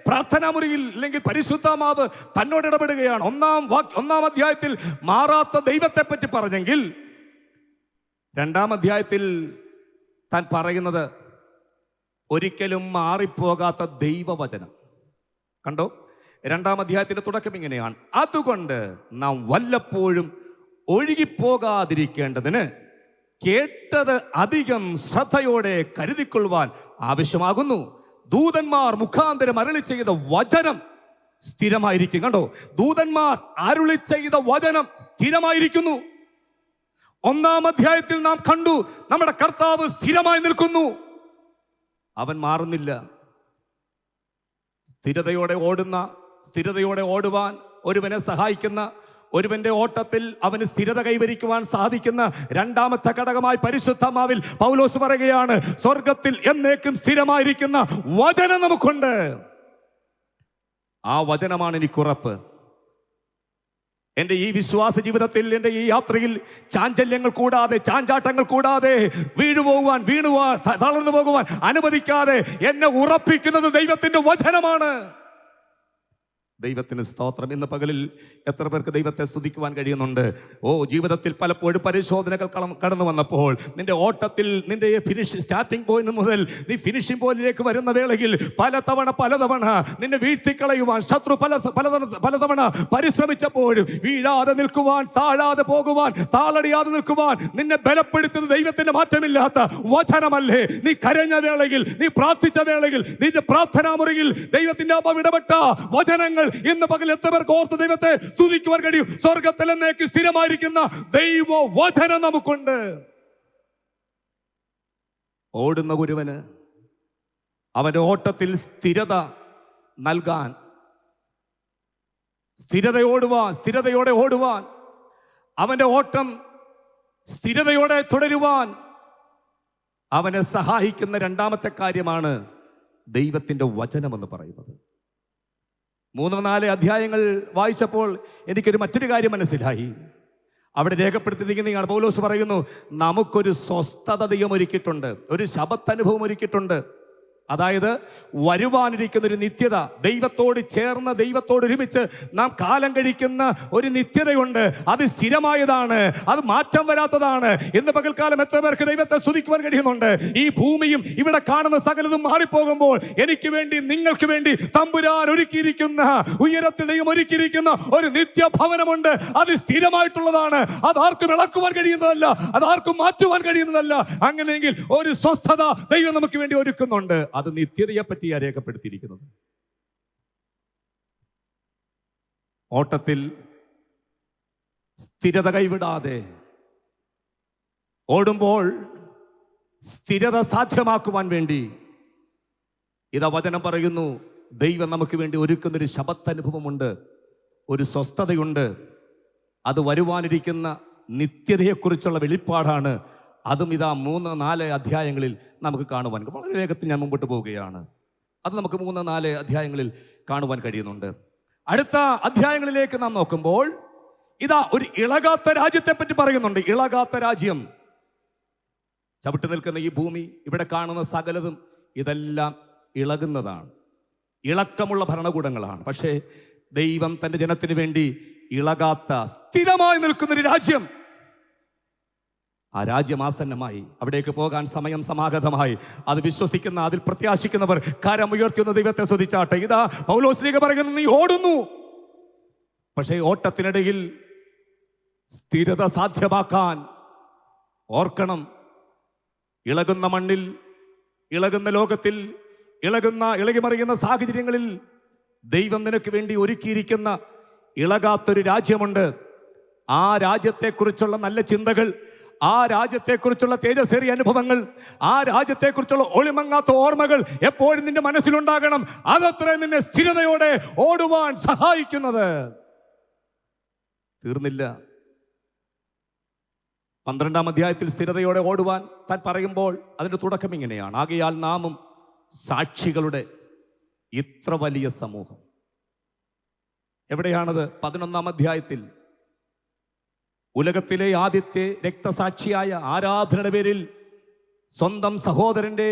പ്രാർത്ഥനാ മുറിയിൽ അല്ലെങ്കിൽ പരിശുദ്ധാത്മാവ് തന്നോട് ഇടപെടുകയാണ്. 1-ാം അധ്യായത്തിൽ മാറാത്ത ദൈവത്തെ പറ്റി പറഞ്ഞെങ്കിൽ 2-ാം അധ്യായത്തിൽ താൻ പറയുന്നത് ഒരിക്കലും മാറിപ്പോകാത്ത ദൈവവചനം. കണ്ടോ, 2-ാം അധ്യായത്തിന്റെ തുടക്കം ഇങ്ങനെയാണ്, അതുകൊണ്ട് നാം വല്ലപ്പോഴും ഒഴുകിപ്പോകാതിരിക്കേണ്ടതിന് കേട്ടത് അധികം ശ്രദ്ധയോടെ കരുതിക്കൊള്ളുവാൻ ആവശ്യമാകുന്നു. ദൂതന്മാർ മുഖാന്തരം അരുളി ചെയ്ത വചനം സ്ഥിരമായിരിക്കും. കണ്ടോ, ദൂതന്മാർ അരുളി ചെയ്ത വചനം സ്ഥിരമായിരിക്കുന്നു. 1-ാം അധ്യായത്തിൽ നാം കണ്ടു, നമ്മുടെ കർത്താവ് സ്ഥിരമായി നിൽക്കുന്നു, അവൻ മാറുന്നില്ല. സ്ഥിരതയോടെ ഓടുവാൻ ഒരുവനെ സഹായിക്കുന്ന, ഒരുവന്റെ ഓട്ടത്തിൽ അവന് സ്ഥിരത കൈവരിക്കുവാൻ സാധിക്കുന്ന 2-ാമത്തെ ഘടകമായി പരിശുദ്ധാത്മാവിൽ പൗലോസ് പറയുകയാണ്, സ്വർഗത്തിൽ എന്നേക്കും സ്ഥിരമായിരിക്കുന്ന വചനം നമുക്കുണ്ട്. ആ വചനമാണ് എനിക്കുറപ്പ്. എൻ്റെ ഈ വിശ്വാസ ജീവിതത്തിൽ, എൻ്റെ ഈ യാത്രയിൽ ചാഞ്ചല്യങ്ങൾ കൂടാതെ, ചാഞ്ചാട്ടങ്ങൾ കൂടാതെ, വീണുപോകുവാൻ തളർന്നു പോകുവാൻ അനുവദിക്കാതെ എന്നെ ഉറപ്പിക്കുന്നത് ദൈവത്തിന്റെ വചനമാണ്. ദൈവത്തിന് സ്തോത്രം. ഇന്ന് പകലിൽ എത്ര പേർക്ക് ദൈവത്തെ സ്തുതിക്കുവാൻ കഴിയുന്നുണ്ട്? ജീവിതത്തിൽ പലപ്പോഴും പരിശോധനകൾ കടന്നു വന്നപ്പോൾ, നിന്റെ ഓട്ടത്തിൽ നിന്റെ സ്റ്റാർട്ടിംഗ് പോയിന്റ് മുതൽ നീ ഫിനിഷിംഗ് പോയിന്റിലേക്ക് വരുന്ന വേളയിൽ പലതവണ നിന്നെ വീഴ്ത്തിക്കളയുവാൻ ശത്രു പലതവണ പരിശ്രമിച്ചപ്പോഴും വീഴാതെ നിൽക്കുവാൻ, താഴാതെ പോകുവാൻ, താളടിയാതെ നിൽക്കുവാൻ നിന്നെ ബലപ്പെടുത്തുന്നത് ദൈവത്തിന്റെ മാറ്റമില്ലാത്ത വചനമല്ലേ? നീ കരഞ്ഞ വേളയിൽ, നീ പ്രാർത്ഥിച്ച വേളയിൽ, നിന്റെ പ്രാർത്ഥനാ മുറിയിൽ ദൈവത്തിന്റെ ഇടപെട്ട വചനങ്ങൾ ഇന്ന് പകൽ എത്ര പേർക്ക് ഓർത്ത് ദൈവത്തെ സ്തുതിക്കുവാൻ കഴിയും? സ്വർഗത്തിൽ എന്നേക്ക് സ്ഥിരമായിരിക്കുന്ന ദൈവ വചനം നമുക്കുണ്ട്. ഓടുന്ന ഒരുവന് അവന്റെ ഓട്ടത്തിൽ സ്ഥിരത നൽകാൻ, സ്ഥിരതയോടെ ഓടുവാൻ, അവന്റെ ഓട്ടം സ്ഥിരതയോടെ തുടരുവാൻ അവനെ സഹായിക്കുന്ന 2-ാമത്തെ കാര്യമാണ് ദൈവത്തിന്റെ വചനം എന്ന് പറയുന്നത്. 3-4 അധ്യായങ്ങൾ വായിച്ചപ്പോൾ എനിക്കൊരു മറ്റൊരു കാര്യം മനസ്സിലായി. അവിടെ രേഖപ്പെടുത്തിയിരിക്കുന്നതാണ്. പൗലോസ് പറയുന്നു, നമുക്കൊരു സ്വസ്ഥത ദൈവം ഒരുക്കിയിട്ടുണ്ട്, ഒരു ശബത്ത് അനുഭവം ഒരുക്കിയിട്ടുണ്ട്. അതായത് വരുവാനിരിക്കുന്ന ഒരു നിത്യത, ദൈവത്തോട് ചേർന്ന് ദൈവത്തോട് ഒരുമിച്ച് നാം കാലം കഴിക്കുന്ന ഒരു നിത്യതയുണ്ട്. അത് സ്ഥിരമായതാണ്, അത് മാറ്റം വരാത്തതാണ്. ഇന്ന് പകൽക്കാലം എത്ര പേർക്ക് ദൈവത്തെ സ്തുതിക്കുവാൻ കഴിയുന്നുണ്ട്? ഈ ഭൂമിയും ഇവിടെ കാണുന്ന സകലതും മാറിപ്പോകുമ്പോൾ എനിക്ക് വേണ്ടി നിങ്ങൾക്ക് വേണ്ടി തമ്പുരാൻ ഒരുക്കിയിരിക്കുന്ന, ഉയരത്തിൽ ദൈവം ഒരുക്കിയിരിക്കുന്ന ഒരു നിത്യഭവനമുണ്ട്. അത് സ്ഥിരമായിട്ടുള്ളതാണ്. അതാർക്കും ഇളക്കുവാൻ കഴിയുന്നതല്ല, അതാർക്കും മാറ്റുവാൻ കഴിയുന്നതല്ല. അങ്ങനെയെങ്കിൽ ഒരു സ്വസ്ഥത ദൈവം നമുക്ക് വേണ്ടി ഒരുക്കുന്നുണ്ട്. അത് നിത്യതയെ പറ്റിയാണ് രേഖപ്പെടുത്തിയിരിക്കുന്നത്. ഓട്ടത്തിൽ സ്ഥിരത കൈവിടാതെ ഓടുമ്പോൾ സ്ഥിരത സാധ്യമാക്കുവാൻ വേണ്ടി ഇതാ വചനം പറയുന്നു, ദൈവം നമുക്ക് വേണ്ടി ഒരുക്കുന്നൊരു ശബത്തനുഭവമുണ്ട്, ഒരു സ്വസ്ഥതയുണ്ട്. അത് വരുവാനിരിക്കുന്ന നിത്യതയെക്കുറിച്ചുള്ള വെളിപ്പാടാണ്. അതും ഇതാ 3-4 അധ്യായങ്ങളിൽ നമുക്ക് കാണുവാൻ, വളരെ വേഗത്തിൽ ഞാൻ മുമ്പോട്ട് പോവുകയാണ്. അത് നമുക്ക് 3-4 അധ്യായങ്ങളിൽ കാണുവാൻ കഴിയുന്നുണ്ട്. അടുത്ത അധ്യായങ്ങളിലേക്ക് നാം നോക്കുമ്പോൾ ഇതാ ഒരു ഇളകാത്ത രാജ്യത്തെ പറ്റി പറയുന്നുണ്ട്. ഇളകാത്ത രാജ്യം, ചവിട്ടി നിൽക്കുന്ന ഈ ഭൂമി, ഇവിടെ കാണുന്ന സകലതും ഇതെല്ലാം ഇളകുന്നതാണ്, ഇളക്കമുള്ള ഭരണകൂടങ്ങളാണ്. പക്ഷേ ദൈവം തൻ്റെ ജനത്തിന് വേണ്ടി ഇളകാത്ത സ്ഥിരമായി നിൽക്കുന്നൊരു രാജ്യം, ആ രാജ്യം ആസന്നമായി, അവിടേക്ക് പോകാൻ സമയം സമാഗതമായി. അത് വിശ്വസിക്കുന്ന, അതിൽ പ്രത്യാശിക്കുന്നവർ കരമുയർത്തുന്ന ദൈവത്തെ സ്തുതിച്ചാട്ടെ. ഇതാ പൗലോസ്ലീഹ പറയുന്നു, നീ ഓടുന്നു, പക്ഷേ ഓട്ടത്തിനിടയിൽ സ്ഥിരത സാധ്യമാക്കാൻ ഓർക്കണം. ഇളകുന്ന മണ്ണിൽ, ഇളകുന്ന ലോകത്തിൽ, ഇളകിമറിയുന്ന സാഹചര്യങ്ങളിൽ ദൈവം നിനക്ക് വേണ്ടി ഒരുക്കിയിരിക്കുന്ന ഇളകാത്തൊരു രാജ്യമുണ്ട്. ആ രാജ്യത്തെക്കുറിച്ചുള്ള നല്ല ചിന്തകൾ, ആ രാജ്യത്തെക്കുറിച്ചുള്ള തേജസ്സേറിയ അനുഭവങ്ങൾ, ആ രാജ്യത്തെക്കുറിച്ചുള്ള ഒളിമങ്ങാത്ത ഓർമ്മകൾ എപ്പോഴും നിന്റെ മനസ്സിലുണ്ടാകണം. അതത്ര നിന്നെ സ്ഥിരതയോടെ ഓടുവാൻ സഹായിക്കുന്നത്. തീർന്നില്ല. 12-ാം അധ്യായത്തിൽ സ്ഥിരതയോടെ ഓടുവാൻ താൻ പറയുമ്പോൾ അതിന്റെ തുടക്കം ഇങ്ങനെയാണ്, ആകയാൽ നാമും സാക്ഷികളുടെ ഇത്ര വലിയ സമൂഹം. എവിടെയാണത്? 11-ാം അധ്യായത്തിൽ ഉലകത്തിലെ ആദ്യത്തെ രക്തസാക്ഷിയായ ആരാധനയുടെ പേരിൽ സ്വന്തം സഹോദരന്റെ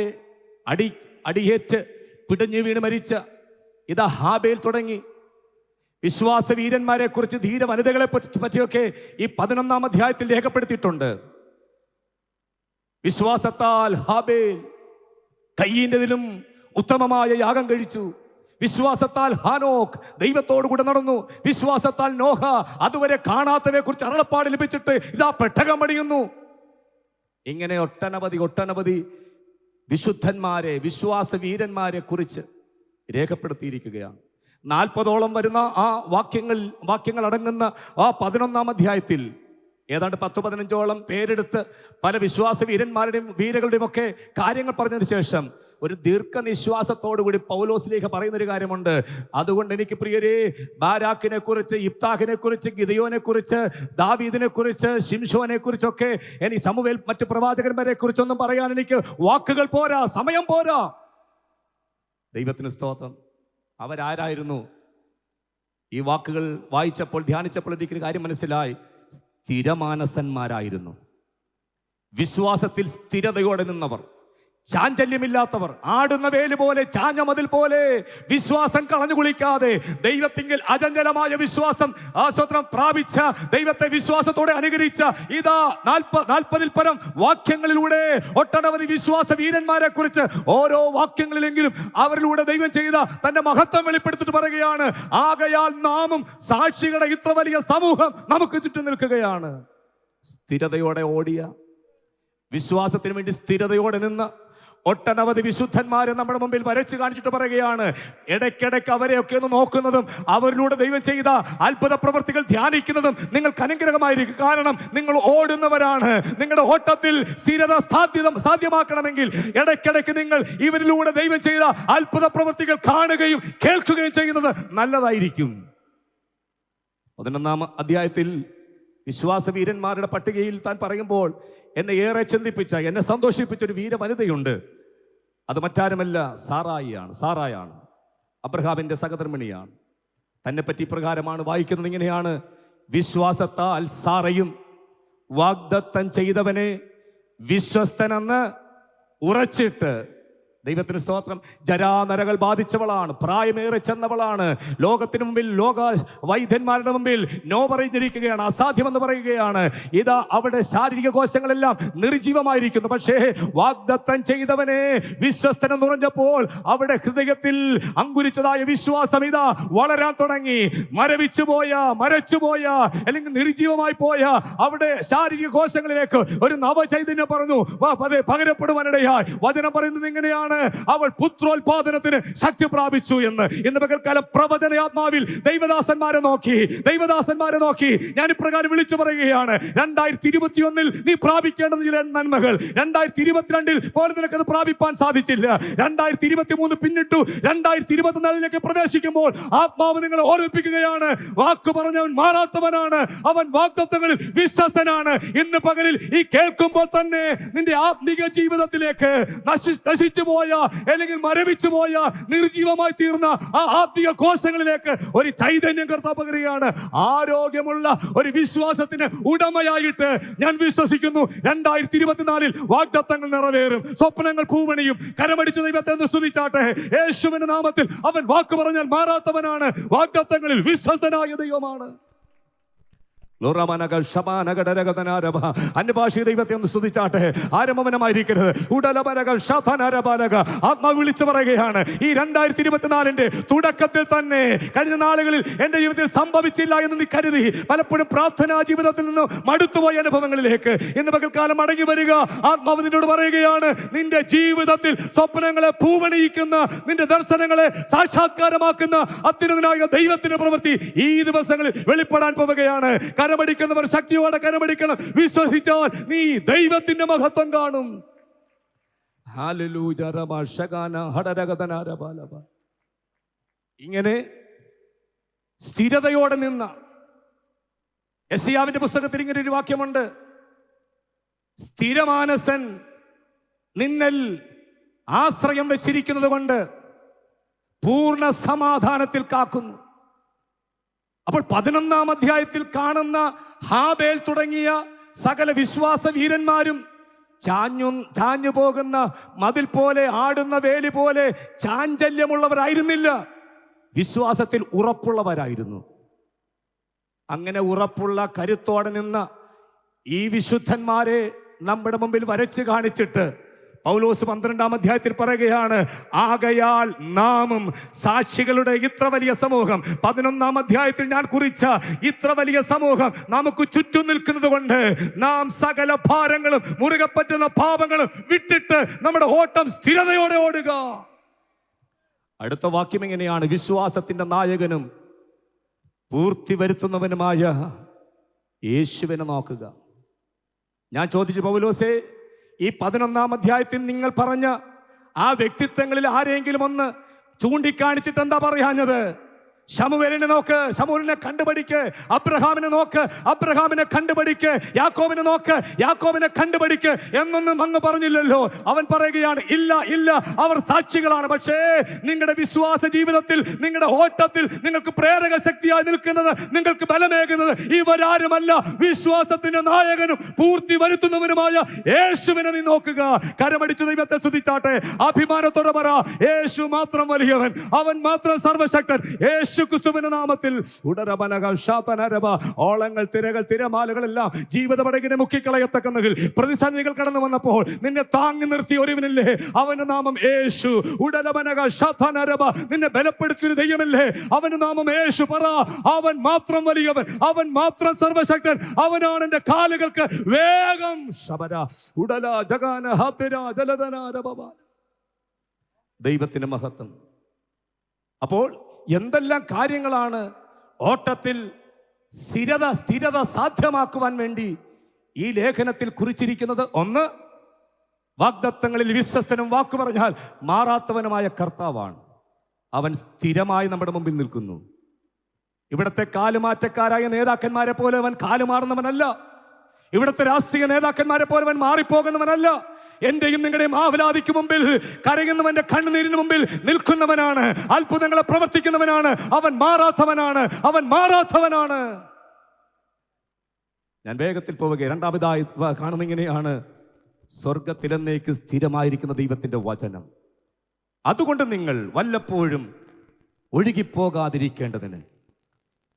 അടിയേറ്റ് പിടഞ്ഞു വീണ് മരിച്ച ഇതാ ഹാബേൽ തുടങ്ങി വിശ്വാസ വീരന്മാരെ കുറിച്ച്, ധീര വനിതകളെ പറ്റിയൊക്കെ ഈ 11-ാം അധ്യായത്തിൽ രേഖപ്പെടുത്തിയിട്ടുണ്ട്. വിശ്വാസത്താൽ ഹാബേൽ കയ്യിൻ്റെതിലും ഉത്തമമായ യാഗം കഴിച്ചു. വിശ്വാസത്താൽ ഹാനോക്ക് ദൈവത്തോടു കൂടെ നടന്നു. വിശ്വാസത്താൽ നോഹ അതുവരെ കാണാത്തവയെ കുറിച്ച് അരുളപ്പാട് ലഭിച്ചിട്ട് ഇതാ പെട്ടകം പണിയുന്നു. ഇങ്ങനെ ഒട്ടനവധി വിശുദ്ധന്മാരെ, വിശ്വാസ വീരന്മാരെ കുറിച്ച് രേഖപ്പെടുത്തിയിരിക്കുകയാണ്. 40ഓളം വരുന്ന ആ വാക്യങ്ങൾ അടങ്ങുന്ന ആ 11-ാം അധ്യായത്തിൽ ഏതാണ്ട് 10-15ഓളം പേരെടുത്ത് പല വിശ്വാസ വീരകളുടെയും ഒക്കെ കാര്യങ്ങൾ പറഞ്ഞതിന് ശേഷം ഒരു ദീർഘനിശ്വാസത്തോടു കൂടി പൗലോസ്ലീഹ പറയുന്നൊരു കാര്യമുണ്ട്. അതുകൊണ്ട് എനിക്ക് പ്രിയരേ, ബാരാക്കിനെ കുറിച്ച്, ഇബ്താഹിനെ കുറിച്ച്, ഗിദെയോനെ കുറിച്ച്, ദാവീദിനെ കുറിച്ച്, ശിംശോനെ കുറിച്ചൊക്കെ, ഇനി ശമൂവേൽ, മറ്റു പ്രവാചകന്മാരെ കുറിച്ചൊന്നും പറയാൻ എനിക്ക് വാക്കുകൾ പോരാ, സമയം പോരാ. ദൈവത്തിന് സ്തോത്രം. അവരാരായിരുന്നു? ഈ വാക്കുകൾ വായിച്ചപ്പോൾ, ധ്യാനിച്ചപ്പോൾ എനിക്കൊരു കാര്യം മനസ്സിലായി. സ്ഥിരമാനസന്മാരായിരുന്നു, വിശ്വാസത്തിൽ സ്ഥിരതയോടെ നിന്നവർ, ചാഞ്ചല്യമില്ലാത്തവർ, ആടുന്ന വേല് പോലെ, ചാഞ്ഞ മതിൽ പോലെ വിശ്വാസം കളഞ്ഞു കുളിക്കാതെ ദൈവത്തിങ്കിൽ അചഞ്ചലമായ വിശ്വാസം ആസ്വത്രം പ്രാപിച്ച, ദൈവത്തെ വിശ്വാസത്തോടെ അനുകരിച്ച ഇതാ 40-ൽ പരം വാക്യങ്ങളിലൂടെ ഒട്ടനവധി വിശ്വാസ വീരന്മാരെ കുറിച്ച് ഓരോ വാക്യങ്ങളിലെങ്കിലും അവരിലൂടെ ദൈവം ചെയ്ത തന്റെ മഹത്വം വെളിപ്പെടുത്തിട്ട് പറയുകയാണ്, ആകയാൽ നാമും സാക്ഷികളുടെ ഇത്ര വലിയ സമൂഹം നമുക്ക് ചുറ്റും നിൽക്കുകയാണ്. സ്ഥിരതയോടെ ഓടിയ, വിശ്വാസത്തിന് വേണ്ടി സ്ഥിരതയോടെ നിന്ന് ഒട്ടനവധി വിശുദ്ധന്മാരെ നമ്മുടെ മുമ്പിൽ വരച്ചു കാണിച്ചിട്ട് പറയുകയാണ്, ഇടയ്ക്കിടയ്ക്ക് അവരെയൊക്കെ ഒന്ന് നോക്കുന്നതും അവരിലൂടെ ദൈവം ചെയ്ത അത്ഭുത പ്രവൃത്തികൾ ധ്യാനിക്കുന്നതും നിങ്ങൾക്ക് അനുഗ്രഹമായിരിക്കും. കാരണം നിങ്ങൾ ഓടുന്നവരാണ്. നിങ്ങളുടെ ഓട്ടത്തിൽ സ്ഥിരത സാധ്യമാക്കണമെങ്കിൽ ഇടയ്ക്കിടയ്ക്ക് നിങ്ങൾ ഇവരിലൂടെ ദൈവം ചെയ്ത അത്ഭുത പ്രവൃത്തികൾ കാണുകയും കേൾക്കുകയും ചെയ്യുന്നത് നല്ലതായിരിക്കും. 11-ാം അധ്യായത്തിൽ വിശ്വാസ വീരന്മാരുടെ പട്ടികയിൽ താൻ പറയുമ്പോൾ എന്നെ ഏറെ ചിന്തിപ്പിച്ച, എന്നെ സന്തോഷിപ്പിച്ച ഒരു വീരവനിതയുണ്ട്. അത് മറ്റാരുമല്ല, സാറായാണ്. അബ്രഹാമിന്റെ സഹധർമ്മിണിയാണ്. തന്നെ പറ്റി പ്രകാരമാണ് വായിക്കുന്നത്. ഇങ്ങനെയാണ്, വിശ്വാസത്താൽ സാറയും വാഗ്ദത്തം ചെയ്തവനെ വിശ്വസ്തനെന്ന് ഉറച്ചിട്ട് ദൈവത്തിന് സ്തോത്രം. ജരാനരകൾ ബാധിച്ചവളാണ്, പ്രായമേറെ ചെന്നവളാണ്. ലോകത്തിന് മുമ്പിൽ, ലോക വൈദ്യന്മാരുടെ മുമ്പിൽ നോ പറഞ്ഞിരിക്കുകയാണ്, അസാധ്യമെന്ന് പറയുകയാണ്. ഇതാ അവിടെ ശാരീരിക കോശങ്ങളെല്ലാം നിർജീവമായിരിക്കുന്നു. പക്ഷേ വാഗ്ദത്തം ചെയ്തവനെ വിശ്വസ്തനം നിറഞ്ഞപ്പോൾ അവിടെ ഹൃദയത്തിൽ അങ്കുരിച്ചതായ വിശ്വാസം ഇതാ വളരാൻ തുടങ്ങി. മരച്ചുപോയ അല്ലെങ്കിൽ നിർജീവമായി പോയ അവിടെ ശാരീരിക കോശങ്ങളിലേക്ക് ഒരു നവചൈതന്യം പറഞ്ഞു പകരപ്പെടുവാനിടയായി. വചനം പറയുന്നത് ഇങ്ങനെയാണ്, അവൾ പുത്രോത്പാദനത്തിന് ശക്തി പ്രാപിച്ചു എന്ന്. ഇന്ന് പകൽക്കാലം പ്രവചനാത്മാവിൽ ദൈവദാസന്മാരെ നോക്കി ഞാൻ ഇപ്രകാരം വിളിച്ചു പറയുകയാണ്, 2021 നീ പ്രാപിക്കേണ്ടത് ചില നന്മകൾ 2022 പോലെ നിനക്കത് പ്രാപിപ്പാൻ സാധിച്ചില്ല. 2023 പിന്നിട്ടു, 2024 പ്രവേശിക്കുമ്പോൾ ആത്മാവ് നിങ്ങളെ ഓർമ്മിപ്പിക്കുകയാണ്, വാക്ക് പറഞ്ഞവൻ മാറാത്തവനാണ്, അവൻ വാഗ്ദത്തങ്ങളിൽ വിശ്വസ്തനാണ്. ഇന്ന് പകലിൽ ഈ കേൾക്കുമ്പോൾ തന്നെ നിന്റെ ആത്മീക ജീവിതത്തിലേക്ക് നശിച്ചു പോയ അല്ലെങ്കിൽ മരവിച്ചു പോയ നിർജീവമായി തീർന്ന ആ ആത്മീയ കോശങ്ങളിലേക്ക് ഒരു ചൈതന്യം കർത്താവ് പകരുകയാണ്. ആരോഗ്യമുള്ള ഒരു വിശ്വാസത്തിന് ഉടമയായിട്ട് ഞാൻ വിശ്വസിക്കുന്നു. 2024 വാഗ്ദത്തങ്ങൾ നിറവേറും, സ്വപ്നങ്ങൾ പൂവണിയും. കരമടിച്ച ദൈവത്തെ ഒന്ന് സ്തുതിച്ചാട്ടെ. യേശുവിന്റെ നാമത്തിൽ അവൻ വാക്ക് പറഞ്ഞാൽ മാറാത്തവനാണ്, വാഗ്ദത്തങ്ങളിൽ വിശ്വസ്തനായ ദൈവമാണ്. അന്യഭാഷ ദൈവത്തെ ഒന്ന് സ്തുതിച്ചാട്ടെ. ആരംഭവനമായിരിക്കരുത്. ആത്മാവ് വിളിച്ചു പറയുകയാണ്, ഈ 2024 തുടക്കത്തിൽ തന്നെ കഴിഞ്ഞ നാളുകളിൽ എന്റെ ജീവിതത്തിൽ സംഭവിച്ചില്ല എന്ന് നീ കരുതി പലപ്പോഴും പ്രാർത്ഥനാ ജീവിതത്തിൽ നിന്ന് മടുത്തുപോയ അനുഭവങ്ങളിലേക്ക് ഇന്ന് പകൽക്കാലം മടങ്ങി വരിക. ആത്മാവ് നിന്നോട് പറയുകയാണ്, നിന്റെ ജീവിതത്തിൽ സ്വപ്നങ്ങളെ പൂവണിയിക്കുന്ന, നിന്റെ ദർശനങ്ങളെ സാക്ഷാത്കാരമാക്കുന്ന അത്യുന്നതനായ ദൈവത്തിന്റെ പ്രവൃത്തി ഈ ദിവസങ്ങളിൽ വെളിപ്പെടാൻ പോവുകയാണ്. കരമടിക്കുന്നവർ ശക്തിയോടെ കരമടിക്കണം. വിശ്വസിച്ചാൽ നീ ദൈവത്തിന്റെ മഹത്വം കാണും. ഇങ്ങനെ സ്ഥിരതയോടെ നിന്ന യെശയ്യാവിന്റെ പുസ്തകത്തിൽ ഇങ്ങനെ ഒരു വാക്യമുണ്ട്, സ്ഥിരമാനസൻ നിന്നിൽ ആശ്രയം വെച്ചിരിക്കുന്നത് കൊണ്ട് പൂർണ്ണ സമാധാനത്തിൽ കാക്കുന്നു. അപ്പോൾ 11-ാം അധ്യായത്തിൽ കാണുന്ന ഹാബേൽ തുടങ്ങിയ സകല വിശ്വാസ വീരന്മാരും ചാഞ്ഞു പോകുന്ന മതിൽ പോലെ, ആടുന്ന വേലി പോലെ ചാഞ്ചല്യമുള്ളവരായിരുന്നില്ല, വിശ്വാസത്തിൽ ഉറപ്പുള്ളവരായിരുന്നു. അങ്ങനെ ഉറപ്പുള്ള കരുത്തോടെ നിന്ന ഈ വിശുദ്ധന്മാരെ നമ്മുടെ മുമ്പിൽ വരച്ച് കാണിച്ചിട്ട് പൗലോസ് 12-ാം അധ്യായത്തിൽ പറയുകയാണ്, ആകയാൽ നാമും സാക്ഷികളുടെ ഇത്ര വലിയ സമൂഹം, 11-ാം അധ്യായത്തിൽ ഞാൻ കുറിച്ച ഇത്ര വലിയ സമൂഹം നമുക്ക് ചുറ്റും നിൽക്കുന്നത് കൊണ്ട് നാം സകല ഭാരങ്ങളും മുറുകെ പറ്റുന്ന പാപങ്ങളും വിട്ടിട്ട് നമ്മുടെ ഓട്ടം സ്ഥിരതയോടെ ഓടുക. അടുത്ത വാക്യം എങ്ങനെയാണ്, വിശ്വാസത്തിന്റെ നായകനും പൂർത്തി വരുത്തുന്നവനുമായ യേശുവിനെ നോക്കുക. ഞാൻ ചോദിച്ചു, പൗലോസേ, ഈ 11-ാം അധ്യായത്തിൽ നിങ്ങൾ പറഞ്ഞ ആ വ്യക്തിത്വങ്ങളിൽ ആരെങ്കിലും ഒന്ന് ചൂണ്ടിക്കാണിച്ചിട്ട് എന്താ പറയാഞ്ഞത്? ശമൂവേലിനെ നോക്ക്, ശമൂവേലിനെ കണ്ടുപഠിക്ക്. അബ്രഹാമിനെ നോക്ക്, അബ്രഹാമിനെ കണ്ടുപഠിക്ക്. യാക്കോബിനെ നോക്ക്, യാക്കോബിനെ കണ്ടുപഠിക്ക് എന്നൊന്നും അങ്ങ് പറഞ്ഞില്ലല്ലോ. അവൻ പറയുകയാണ്, ഇല്ല, അവർ സാക്ഷികളാണ്. പക്ഷേ നിങ്ങളുടെ വിശ്വാസ ജീവിതത്തിൽ, നിങ്ങളുടെ ഓട്ടത്തിൽ നിങ്ങൾക്ക് പ്രേരക ശക്തിയായി നിൽക്കുന്നത്, നിങ്ങൾക്ക് ബലമേകുന്നത് ഇവരാരുമല്ല, വിശ്വാസത്തിന്റെ നായകനും പൂർത്തി വരുത്തുന്നവനുമായ യേശുവിനെ നീ നോക്കുക. കരമടിച്ച് ദൈവത്തെ സ്തുതിച്ചാട്ടെ. അഭിമാനത്തോടെ പറ, യേശു മാത്രം വലിയവൻ, അവൻ മാത്രം സർവശക്തൻ. യേശു ക്രിസ്തുവിന്റെ നാമത്തിൽ ഓളങ്ങൾ, തിരകൾ, തിരമാലകളെല്ലാം ജീവിത പടകിനെ മുക്കിക്കളയത്തക്കന്നെങ്കിൽ പ്രതിസന്ധികൾ കടന്നു വന്നപ്പോൾ നിന്നെ താങ്ങി നിർത്തിയ ഒരുവനില്ലേ, അവന്റെ നാമം യേശു. നിന്നെ ബലപ്പെടുത്തിയ ദൈവമല്ലേ, അവന്റെ നാമം യേശു. പറ, അവൻ മാത്രം വലിയവൻ, അവൻ മാത്രം സർവശക്തൻ, അവനാണ് എന്റെ കാലുകൾക്ക് വേഗം. ദൈവത്തിന്റെ മഹത്വം. അപ്പോൾ എന്തെല്ലാം കാര്യങ്ങളാണ് ഓട്ടത്തിൽ സ്ഥിരത സാധ്യമാക്കുവാൻ വേണ്ടി ഈ ലേഖനത്തിൽ കുറിച്ചിരിക്കുന്നത്? ഒന്ന്, വാഗ്ദത്തങ്ങളിൽ വിശ്വസ്തനും വാക്കു പറഞ്ഞാൽ മാറാത്തവനുമായ കർത്താവാണ്. അവൻ സ്ഥിരമായി നമ്മുടെ മുമ്പിൽ നിൽക്കുന്നു. ഇവിടുത്തെ കാലുമാറ്റക്കാരായ നേതാക്കന്മാരെ പോലെ അവൻ കാലുമാറുന്നവനല്ല. ഇവിടുത്തെ രാഷ്ട്രീയ നേതാക്കന്മാരെ പോലെ അവൻ മാറിപ്പോകുന്നവനല്ല. എന്റെയും നിങ്ങളുടെയും ആവലാതിക്ക് മുമ്പിൽ, കരയുന്നവന്റെ കണ്ണുനീരിന് മുമ്പിൽ നിൽക്കുന്നവനാണ്, അത്ഭുതങ്ങളെ പ്രവർത്തിക്കുന്നവനാണ്. അവൻ മാറാത്തവനാണ്. ഞാൻ വേഗത്തിൽ പോവുക. രണ്ടാമതായി കാണുന്ന ഇങ്ങനെയാണ്, സ്വർഗത്തിലെന്നേക്ക് സ്ഥിരമായിരിക്കുന്ന ദൈവത്തിന്റെ വചനം. അതുകൊണ്ട് നിങ്ങൾ വല്ലപ്പോഴും ഒഴുകിപ്പോകാതിരിക്കേണ്ടതിന്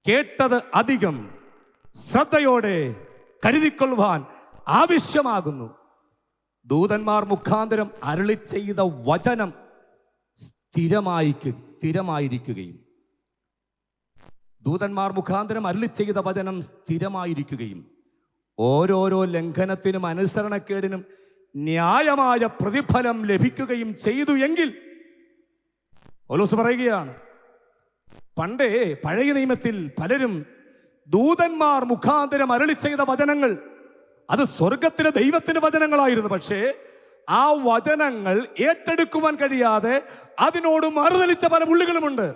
കേട്ടത് അധികം ശ്രദ്ധയോടെ കരുതിക്കൊള്ളുവാൻ ആവശ്യമാകുന്നു. ദൂതന്മാർ മുഖാന്തരം അരുളി ചെയ്ത വചനം സ്ഥിരമായിരിക്കുകയും ദൂതന്മാർ മുഖാന്തരം അരുളി ചെയ്ത വചനം സ്ഥിരമായിരിക്കുകയും ഓരോരോ ലംഘനത്തിനും അനുസരണക്കേടിനും ന്യായമായ പ്രതിഫലം ലഭിക്കുകയും ചെയ്തു എങ്കിൽ, പൗലോസ് പറയുകയാണ്, പണ്ടേ പഴയ നിയമത്തിൽ പലരും ദൂതന്മാർ മുഖാന്തരം അരുളി ചെയ്ത വചനങ്ങൾ അത് സ്വർഗത്തിലെ ദൈവത്തിന്റെ വചനങ്ങളായിരുന്നു. പക്ഷേ ആ വചനങ്ങൾ ഏറ്റെടുക്കുവാൻ കഴിയാതെ അതിനോട് മറുതലിച്ച പല പുള്ളികളുമുണ്ട്.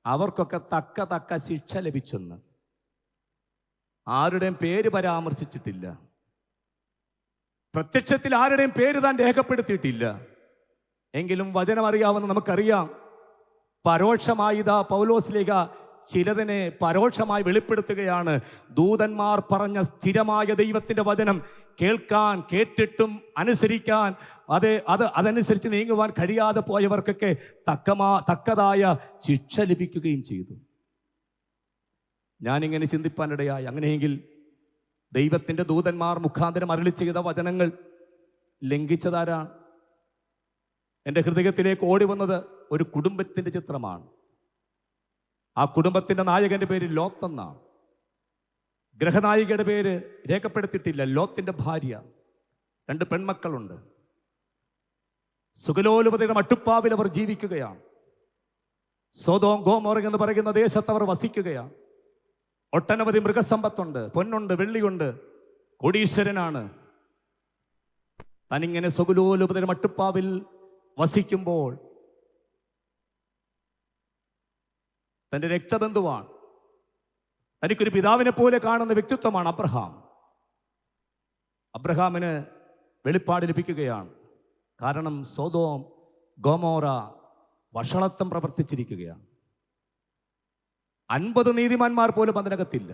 അവർക്കൊക്കെ തക്ക ശിക്ഷ ലഭിച്ചെന്ന് ആരുടെയും പേര് പരാമർശിച്ചിട്ടില്ല. പ്രത്യക്ഷത്തിൽ ആരുടെയും പേര് താൻ രേഖപ്പെടുത്തിയിട്ടില്ല. എങ്കിലും വചനം അറിയാവുന്ന നമുക്കറിയാം, പരോക്ഷമായി ഇതാ പൗലോസ്ലീഹ ചിലതിനെ പരോക്ഷമായി വെളിപ്പെടുത്തുകയാണ്. ദൂതന്മാർ പറഞ്ഞ സ്ഥിരമായ ദൈവത്തിന്റെ വചനം കേൾക്കാൻ, കേട്ടിട്ടും അനുസരിക്കാൻ, അതനുസരിച്ച് നീങ്ങുവാൻ കഴിയാതെ പോയവർക്കൊക്കെ തക്കതായ ശിക്ഷ ലഭിക്കുകയും ചെയ്തു. ഞാനിങ്ങനെ ചിന്തിപ്പാനിടയായി, അങ്ങനെയെങ്കിൽ ദൈവത്തിന്റെ ദൂതന്മാർ മുഖാന്തരം അരുളി ചെയ്ത വചനങ്ങൾ ലംഘിച്ചതാരാണ്? എൻ്റെ ഹൃദയത്തിലേക്ക് ഓടി വന്നത് ഒരു കുടുംബത്തിന്റെ ചിത്രമാണ്. ആ കുടുംബത്തിന്റെ നായകന്റെ പേര് ലോത്ത് എന്നാണ്. ഗ്രഹനായികയുടെ പേര് രേഖപ്പെടുത്തിയിട്ടില്ല. ലോത്തിന്റെ ഭാര്യ, 2 പെൺമക്കളുണ്ട്. സുഖലോലുപതയുടെ മട്ടുപ്പാവിൽ അവർ ജീവിക്കുകയാണ്. സോദോം ഗോമോർ എന്ന് പറയുന്ന ദേശത്ത് അവർ വസിക്കുകയാണ്. ഒട്ടനവധി മൃഗസമ്പത്തുണ്ട്, പൊന്നുണ്ട്, വെള്ളിയുണ്ട്, കോടീശ്വരനാണ്. തനിങ്ങനെ സുഖലോലുപതയുടെ മട്ടുപ്പാവിൽ വസിക്കുമ്പോൾ തൻ്റെ രക്തബന്ധുവാണ്, തനിക്കൊരു പിതാവിനെ പോലെ കാണുന്ന വ്യക്തിത്വമാണ് അബ്രഹാം. അബ്രഹാമിന് വെളിപ്പാട് ലഭിക്കുകയാണ്. കാരണം സോദോം ഗോമോറ വഷളത്വം പ്രവർത്തിച്ചിരിക്കുകയാണ്. 50 നീതിമാന്മാർ പോലും അതിനകത്തില്ല.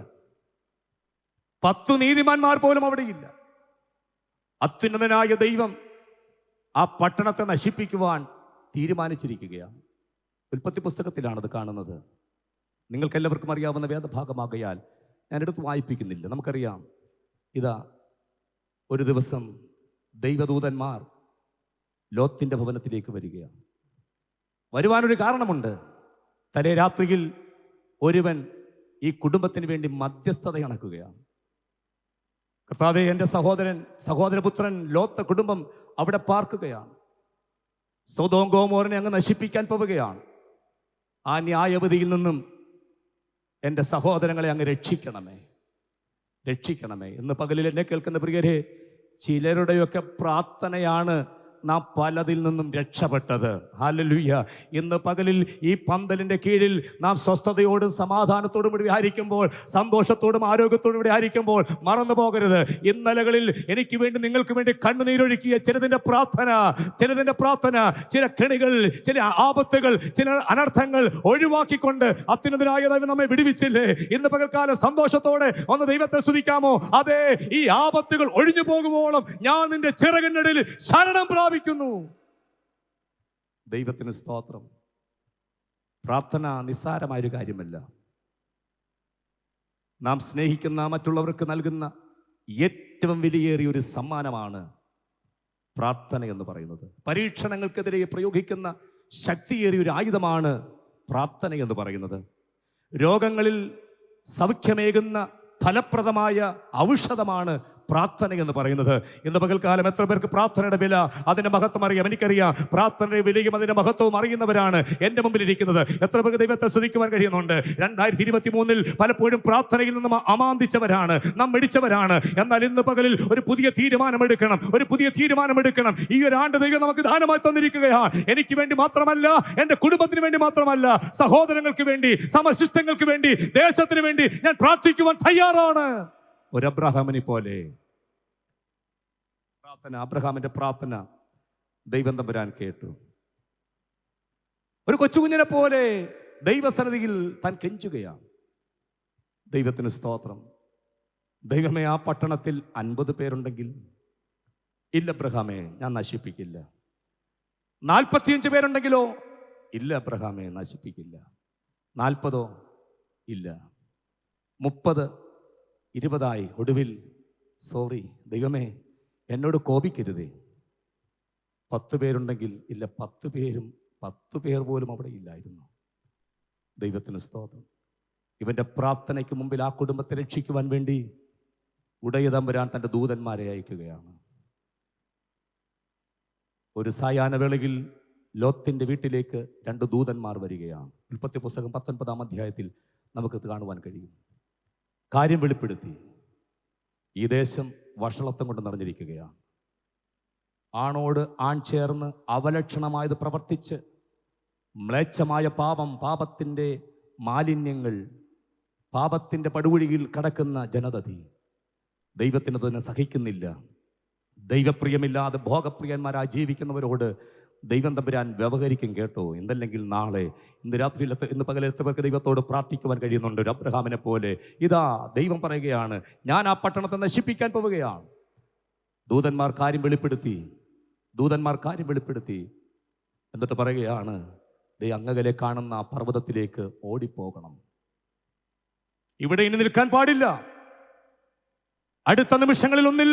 10 നീതിമാന്മാർ പോലും അവിടെയില്ല. അത്യുന്നതനായ ദൈവം ആ പട്ടണത്തെ നശിപ്പിക്കുവാൻ തീരുമാനിച്ചിരിക്കുകയാണ്. ഉൽപ്പത്തി പുസ്തകത്തിലാണത് കാണുന്നത്. നിങ്ങൾക്കെല്ലാവർക്കും അറിയാവുന്ന വേദഭാഗമാകയാൽ ഞാനെടുത്ത് വായിപ്പിക്കുന്നില്ല. നമുക്കറിയാം, ഇതാ ഒരു ദിവസം ദൈവദൂതന്മാർ ലോത്തിന്റെ ഭവനത്തിലേക്ക് വരികയാണ്. വരുവാനൊരു കാരണമുണ്ട്. തലേ രാത്രിയിൽ ഒരുവൻ ഈ കുടുംബത്തിന് വേണ്ടി മധ്യസ്ഥത അണക്കുകയാണ്. കർത്താവേ, എൻ്റെ സഹോദരപുത്രൻ ലോത്ത് കുടുംബം അവിടെ പാർക്കുകയാണ്. സൊദോം ഗോമോറിനെ അങ്ങ് നശിപ്പിക്കാൻ പോവുകയാണ്. ആ ന്യായവിധിയിൽ നിന്നും എൻ്റെ സഹോദരങ്ങളെ അങ്ങ് രക്ഷിക്കണമേ. ഇന്ന് പകലിൽ എന്നെ കേൾക്കുന്ന പ്രിയരെ, ചിലരുടെയൊക്കെ പ്രാർത്ഥനയാണ് നാം പലതിൽ നിന്നും രക്ഷപ്പെട്ടത്. ഹല്ലേലൂയ. ഇന്ന് പകലിൽ ഈ പന്തലിന്റെ കീഴിൽ നാം സ്വസ്ഥതയോടും സമാധാനത്തോടും കൂടി ആയിരിക്കുമ്പോൾ, സന്തോഷത്തോടും ആരോഗ്യത്തോടും കൂടി ആയിരിക്കുമ്പോൾ മറന്നു പോകരുത്, ഇന്നലകളിൽ എനിക്ക് വേണ്ടി നിങ്ങൾക്ക് വേണ്ടി കണ്ണുനീരൊഴുക്കിയ ചിലതിന്റെ പ്രാർത്ഥന, ചില കെണികൾ, ചില ആപത്തുകൾ, ചില അനർത്ഥങ്ങൾ ഒഴിവാക്കിക്കൊണ്ട് അത്യുന്നതനായ ദൈവം നമ്മെ വിടുവിച്ചില്ലേ? ഇന്ന് പകൽക്കാലം സന്തോഷത്തോടെ ഒന്ന് ദൈവത്തെ സ്തുതിക്കാമോ? അതെ, ഈ ആപത്തുകൾ ഒഴിഞ്ഞു പോകുമ്പോഴും ഞാൻ നിന്റെ ചിറകിനിടയിൽ ശരണം പ്രാപിക്കുന്നു. ദൈവത്തിന് സ്തോത്രം. പ്രാർത്ഥന നിസ്സാരമായൊരു കാര്യമല്ല. നാം സ്നേഹിക്കുന്ന മറ്റുള്ളവർക്ക് നൽകുന്ന ഏറ്റവും വിലയേറിയ ഒരു സമ്മാനമാണ് പ്രാർത്ഥന എന്ന് പറയുന്നത്. പരീക്ഷണങ്ങൾക്കെതിരെ പ്രയോഗിക്കുന്ന ശക്തിയേറിയ ഒരു ആയുധമാണ് പ്രാർത്ഥന എന്ന് പറയുന്നത്. രോഗങ്ങളിൽ സൗഖ്യമേകുന്ന ഫലപ്രദമായ ഔഷധമാണ് പ്രാർത്ഥന എന്ന് പറയുന്നത്. ഇന്ന് പകൽക്കാലം എത്ര പേർക്ക് പ്രാർത്ഥനയുടെ വില, അതിന്റെ മഹത്വം അറിയാം? എനിക്കറിയാം. പ്രാർത്ഥനയുടെ വിലയും അതിന്റെ മഹത്വവും അറിയുന്നവരാണ് എൻ്റെ മുമ്പിൽ ഇരിക്കുന്നത്. എത്ര പേർക്ക് ദൈവത്തെ സ്തുതിക്കുവാൻ കഴിയുന്നുണ്ട്? 2023 പലപ്പോഴും പ്രാർത്ഥനയിൽ നിന്നും അമാന്തിച്ചവരാണ്, നാം മെടിച്ചവരാണ്. എന്നാൽ ഇന്ന് പകലിൽ ഒരു പുതിയ തീരുമാനമെടുക്കണം. ഈ ഒരു ആണ്ട് ദൈവം നമുക്ക് ദാനമായി തന്നിരിക്കുകയാണ്. എനിക്ക് വേണ്ടി മാത്രമല്ല, എൻ്റെ കുടുംബത്തിന് വേണ്ടി മാത്രമല്ല, സഹോദരങ്ങൾക്ക് വേണ്ടി, സമശിഷ്ടങ്ങൾക്ക് വേണ്ടി, ദേശത്തിന് വേണ്ടി ഞാൻ പ്രാർത്ഥിക്കുവാൻ തയ്യാറാണ്. ഒരു അബ്രഹാമിനെ പോലെ അബ്രഹാമിന്റെ പ്രാർത്ഥന ദൈവം തമ്പുരാൻ കേട്ടു. ഒരു കൊച്ചുകുഞ്ഞിനെ പോലെ ദൈവസന്നിധിയിൽ താൻ കെഞ്ചുകയാണ്. ദൈവത്തിന് സ്തോത്രം. ദൈവമേ, ആ പട്ടണത്തിൽ 50 പേരുണ്ടെങ്കിൽ ഇല്ല അബ്രഹാമേ, ഞാൻ നശിപ്പിക്കില്ല. 45 പേരുണ്ടെങ്കിലോ? ഇല്ല അബ്രഹാമേ, നശിപ്പിക്കില്ല. 40 ഇല്ല. 30, 20 ഒടുവിൽ സോറി ദൈവമേ, എന്നോട് കോപിക്കരുതേ. 10 പേരുണ്ടെങ്കിൽ ഇല്ല, 10 പേർ പോലും അവിടെ ഇല്ലായിരുന്നു. ദൈവത്തിന് സ്തോത്രം. ഇവന്റെ പ്രാർത്ഥനയ്ക്ക് മുമ്പിൽ ആ കുടുംബത്തെ രക്ഷിക്കുവാൻ വേണ്ടി ഉടയതമ്പുരാൻ തൻ്റെ ദൂതന്മാരെ അയക്കുകയാണ്. ഒരു സായാഹ്നവേളയിൽ ലോത്തിന്റെ വീട്ടിലേക്ക് 2 ദൂതന്മാർ വരികയാണ്. ഉൽപ്പത്തി പുസ്തകം 19-ാം അധ്യായത്തിൽ നമുക്കത് കാണുവാൻ കഴിയും. കാര്യം വെളിപ്പെടുത്തി. ഈ ദേശം വഷളത്വം കൊണ്ട് നിറഞ്ഞിരിക്കുകയാണ്. ആണോട് ആൺ ചേർന്ന് അവലക്ഷണമായത് പ്രവർത്തിച്ച് മ്ലേച്ഛമായ പാപം, പാപത്തിൻ്റെ മാലിന്യങ്ങൾ, പാപത്തിൻ്റെ പടുകുഴിയിൽ കടക്കുന്ന ജനതതി ദൈവത്തിന് തന്നെ സഹിക്കുന്നില്ല. ദൈവപ്രിയമില്ലാതെ ഭോഗപ്രിയന്മാരായി ജീവിക്കുന്നവരോട് ദൈവം തമ്പുരാൻ വ്യവഹരിക്കും കേട്ടോ. എന്തല്ലെങ്കിൽ നാളെ, ഇന്ന് രാത്രിയിൽ, ഇന്ന് പകലെത്തവർക്ക് ദൈവത്തോട് പ്രാർത്ഥിക്കുവാൻ കഴിയുന്നുണ്ട്. ഒരു അബ്രഹാമിനെ പോലെ ഇതാ ദൈവം പറയുകയാണ്, ഞാൻ ആ പട്ടണത്തെ നശിപ്പിക്കാൻ പോവുകയാണ്. ദൂതന്മാർ കാര്യം വെളിപ്പെടുത്തി എന്നിട്ട് പറയുകയാണ്, ദേ അങ്ങകലെ കാണുന്ന ആ പർവ്വതത്തിലേക്ക് ഓടിപ്പോകണം. ഇവിടെ ഇനി നിൽക്കാൻ പാടില്ല. അടുത്ത നിമിഷങ്ങളിൽ ഒന്നിൽ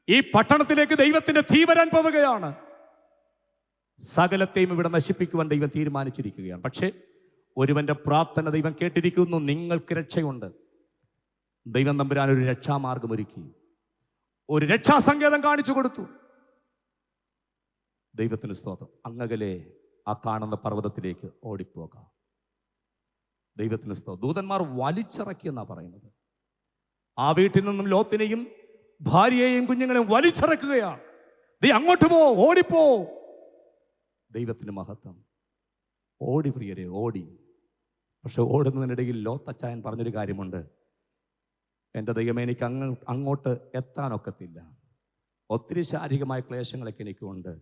ഈ പട്ടണത്തിലേക്ക് ദൈവത്തിന്റെ തീ വരാൻ പോവുകയാണ്. സകലത്തെയും ഇവിടെ നശിപ്പിക്കുവാൻ ദൈവം തീരുമാനിച്ചിരിക്കുകയാണ്. പക്ഷേ ഒരുവന്റെ പ്രാർത്ഥന ദൈവം കേട്ടിരിക്കുന്നു. നിങ്ങൾക്ക് രക്ഷയുണ്ട്. ദൈവം തമ്പുരാൻ ഒരു രക്ഷാമാർഗം ഒരുക്കി, ഒരു രക്ഷാസങ്കേതം കാണിച്ചു കൊടുത്തു. ദൈവത്തിന് സ്തോത്രം. അങ്ങകലെ ആ കാണുന്ന പർവ്വതത്തിലേക്ക് ഓടിപ്പോകാം. ദൈവത്തിന് സ്തോത്രം. ദൂതന്മാർ വലിച്ചിറക്കിയെന്നാണ് പറയുന്നത്. ആ വീട്ടിൽ നിന്നും ലോത്തിനെയും ഭാര്യയെയും കുഞ്ഞുങ്ങളെയും വലിച്ചിറക്കുകയാണ്. ദേ അങ്ങോട്ട് പോ, ഓടിപ്പോ. ദൈവത്തിന് മഹത്വം. ഓടി പ്രിയരെ, ഓടി. പക്ഷെ ഓടുന്നതിനിടയിൽ ലോത്തച്ചായൻ പറഞ്ഞൊരു കാര്യമുണ്ട്, എൻ്റെ ദൈവമേ, എനിക്ക് അങ്ങോട്ട് എത്താനൊക്കത്തില്ല, ഒത്തിരി ശാരീരികമായ ക്ലേശങ്ങളൊക്കെ എനിക്കുണ്ട്,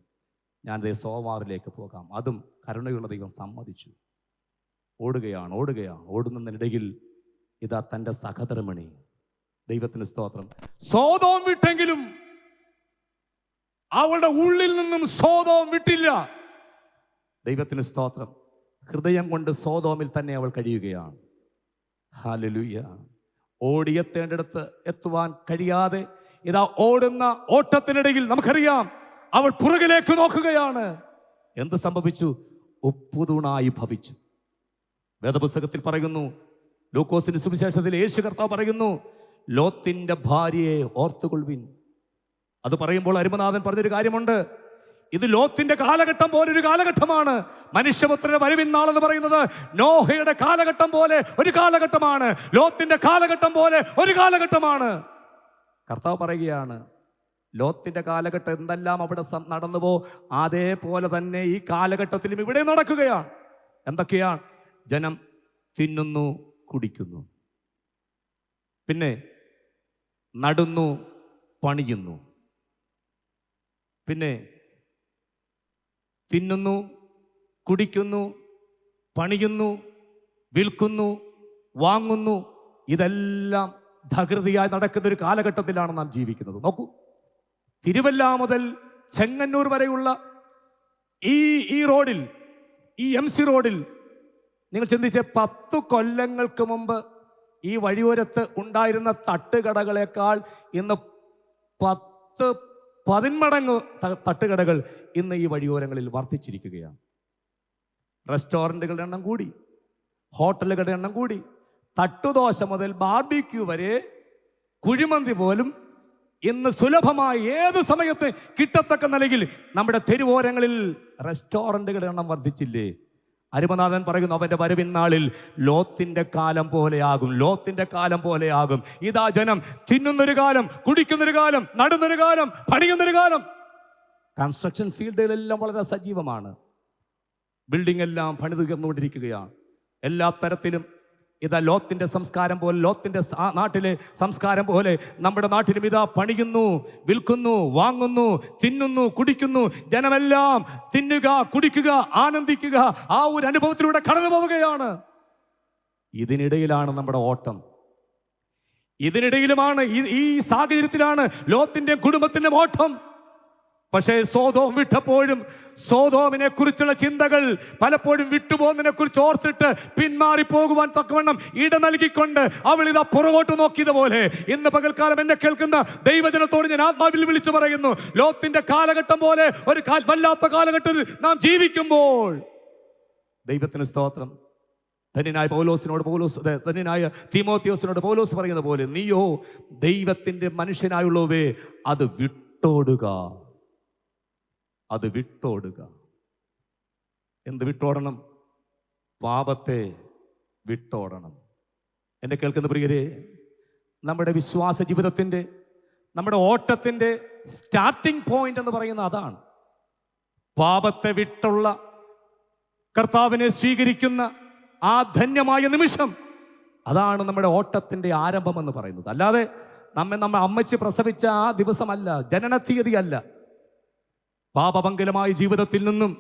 ഞാൻ സോവാറിലേക്ക് പോകാം. അതും കരുണയുള്ള ദൈവം സമ്മതിച്ചു. ഓടുകയാണ്. ഓടുന്നതിനിടയിൽ ഇതാ തൻ്റെ സഹധർമ്മിണി, ദൈവത്തിന് സ്തോത്രം, സോദോം വിട്ടെങ്കിലും അവളുടെ ഉള്ളിൽ നിന്നും സോദോം വിട്ടില്ല. ദൈവത്തിന് സ്തോത്രം. ഹൃദയം കൊണ്ട് സോദോമിൽ തന്നെ അവൾ കഴിയുകയാണ്. ഹല്ലേലൂയ. ഓടിയെത്തേണ്ടിടത്ത് എത്തുവാൻ കഴിയാതെ ഇതാ ഓടുന്ന ഓട്ടത്തിനിടയിൽ നമുക്കറിയാം അവൾ പുറകിലേക്ക് നോക്കുകയാണ്. എന്ത് സംഭവിച്ചു? ഉപ്പുതൂണായി ഭവിച്ചു. വേദപുസ്തകത്തിൽ പറയുന്നു, ലൂക്കോസിന്റെ സുവിശേഷത്തിൽ യേശു കർത്താവ് പറയുന്നു, ലോത്തിന്റെ ഭാര്യയെ ഓർത്തുകൊള്ളുവിൻ. അത് പറയുമ്പോൾ അരുമനാഥൻ പറഞ്ഞൊരു കാര്യമുണ്ട്, ഇത് ലോത്തിന്റെ കാലഘട്ടം പോലെ ഒരു കാലഘട്ടമാണ്. മനുഷ്യപുത്രന്റെ വരവിൻ നാളെന്ന് പറയുന്നത് നോഹയുടെ കാലഘട്ടം പോലെ ഒരു കാലഘട്ടമാണ്. ലോത്തിന്റെ കാലഘട്ടം പോലെ ഒരു കാലഘട്ടമാണ്. കർത്താവ് പറയുകയാണ്, ലോത്തിന്റെ കാലഘട്ടം എന്തെല്ലാം അവിടെ നടന്നുവോ അതേപോലെ തന്നെ ഈ കാലഘട്ടത്തിലും ഇവിടെ നടക്കുകയാണ്. എന്തൊക്കെയാണ്? ജനം തിന്നുന്നു, കുടിക്കുന്നു, പിന്നെ നടുന്നു, പണിയുന്നു, പിന്നെ തിന്നുന്നു, കുടിക്കുന്നു, പണിയുന്നു, വിൽക്കുന്നു, വാങ്ങുന്നു. ഇതെല്ലാം ധകൃതിയായി നടക്കുന്ന ഒരു കാലഘട്ടത്തിലാണ് നാം ജീവിക്കുന്നത്. നോക്കൂ, തിരുവല്ല മുതൽ ചെങ്ങന്നൂർ വരെയുള്ള ഈ റോഡിൽ, ഈ MC റോഡിൽ നിങ്ങൾ ചിന്തിച്ച് 10 കൊല്ലങ്ങൾക്ക് മുമ്പ് ഈ വഴിയോരത്ത് ഉണ്ടായിരുന്ന തട്ടുകടകളെക്കാൾ ഇന്ന് 10 മടങ്ങ് തട്ടുകടകൾ ഇന്ന് ഈ വഴിയോരങ്ങളിൽ വർദ്ധിച്ചിരിക്കുകയാണ്. റെസ്റ്റോറൻറ്റുകളുടെ എണ്ണം കൂടി, ഹോട്ടലുകളുടെ എണ്ണം കൂടി. തട്ടുദോശ മുതൽ ബാർബിക്യൂ വരെ, കുഴിമന്തി പോലും ഇന്ന് സുലഭമായി ഏത് സമയത്ത് കിട്ടത്തക്ക നിലയിൽ നമ്മുടെ തെരുവോരങ്ങളിൽ റെസ്റ്റോറൻറ്റുകളുടെ എണ്ണം വർദ്ധിച്ചില്ലേ? അരുമനാഥൻ പറയുന്നു, അവന്റെ വരവിൻ നാളിൽ ലോത്തിന്റെ കാലം പോലെയാകും, ലോത്തിന്റെ കാലം പോലെയാകും. ഇതാ ജനം തിന്നുന്നൊരു കാലം, കുടിക്കുന്നൊരു കാലം, നടുന്നൊരു കാലം, പണിയുന്നൊരു കാലം. കൺസ്ട്രക്ഷൻ ഫീൽഡിലെല്ലാം വളരെ സജീവമാണ്. ബിൽഡിംഗ് എല്ലാം പണിതുയർന്നുകൊണ്ടിരിക്കുകയാണ്. എല്ലാ തരത്തിലും ഇതാ ലോത്തിന്റെ സംസ്കാരം പോലെ, ലോത്തിന്റെ നാട്ടിലെ സംസ്കാരം പോലെ നമ്മുടെ നാട്ടിലും ഇതാ പണിയുന്നു, വിൽക്കുന്നു, വാങ്ങുന്നു, തിന്നുന്നു, കുടിക്കുന്നു. ജനമെല്ലാം തിന്നുക, കുടിക്കുക, ആനന്ദിക്കുക, ആ ഒരു അനുഭവത്തിലൂടെ കടന്നു പോവുകയാണ്. ഇതിനിടയിലാണ് നമ്മുടെ ഓട്ടം. ഇതിനിടയിലുമാണ്, ഈ സാഹചര്യത്തിലാണ് ലോത്തിന്റെ കുടുംബത്തിന്റെ ഓട്ടം. പക്ഷേ സോദോം വിട്ടപ്പോഴും സോദോമിനെ കുറിച്ചുള്ള ചിന്തകൾ പലപ്പോഴും വിട്ടുപോകുന്നതിനെ കുറിച്ച് ഓർത്തിട്ട് പിന്മാറി പോകുവാൻ തക്കവണ്ണം ഇട നൽകിക്കൊണ്ട് അവൾ ഇതാ പുറകോട്ട് നോക്കിയത് പോലെ ഇന്ന് പകൽക്കാലം എന്നെ കേൾക്കുന്ന ദൈവജനത്തോട് ഞാൻ ആത്മാവിൽ വിളിച്ചു പറയുന്നു, ലോത്തിന്റെ കാലഘട്ടം പോലെ ഒരു വല്ലാത്ത കാലഘട്ടത്തിൽ നാം ജീവിക്കുമ്പോൾ ദൈവത്തിന് സ്തോത്രം. ധന്യനായ ധന്യനായ തീമോത്തിയോസിനോട് പൗലോസ് പറയുന്ന പോലെ, നീയോ ദൈവത്തിന്റെ മനുഷ്യനായുള്ളവേ അത് വിട്ടോടുക. അത് വിട്ടോടുക. എന്ത് വിട്ടോടണം? പാപത്തെ വിട്ടോടണം. എന്നെ കേൾക്കുന്ന പ്രിയരെ, നമ്മുടെ വിശ്വാസ ജീവിതത്തിൻ്റെ, നമ്മുടെ ഓട്ടത്തിൻ്റെ സ്റ്റാർട്ടിംഗ് പോയിന്റ് എന്ന് പറയുന്നത് അതാണ്. പാപത്തെ വിട്ടുള്ള കർത്താവിനെ സ്വീകരിക്കുന്ന ആ ധന്യമായ നിമിഷം, അതാണ് നമ്മുടെ ഓട്ടത്തിൻ്റെ ആരംഭം എന്ന് പറയുന്നത്. അല്ലാതെ നമ്മെ അമ്മച്ച് പ്രസവിച്ച ആ ദിവസമല്ല, ജനനത്തീയതിയല്ല. പാപമംഗലമായ ജീവിതത്തിൽ നിന്നും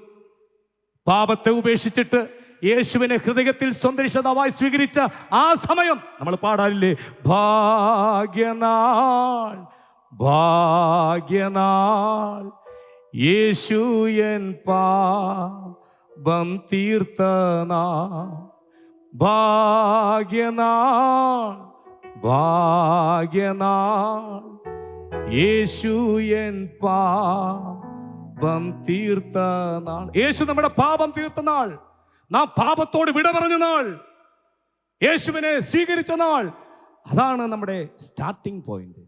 പാപത്തെ ഉപേക്ഷിച്ചിട്ട് യേശുവിനെ ഹൃദയത്തിൽ സ്വന്തം രക്ഷിതാവായി സ്വീകരിച്ച ആ സമയം നമ്മൾ പാടാറില്ലേ? ഭാഗ്യനാൾ ഭാഗ്യനാൾ യേശു എൻ പാപം തീർത്തനാൾ. ഭാഗ്യനാൾ ഭാഗ്യനാൾ യേശു എൻ പാപം തീർത്ത നാൾ. യേശു നമ്മുടെ പാപം തീർത്ത നാൾ, നാം പാപത്തോട് വിട പറഞ്ഞ നാൾ, യേശുവിനെ സ്വീകരിച്ച നാൾ, അതാണ് നമ്മുടെ സ്റ്റാർട്ടിംഗ് പോയിന്റ്.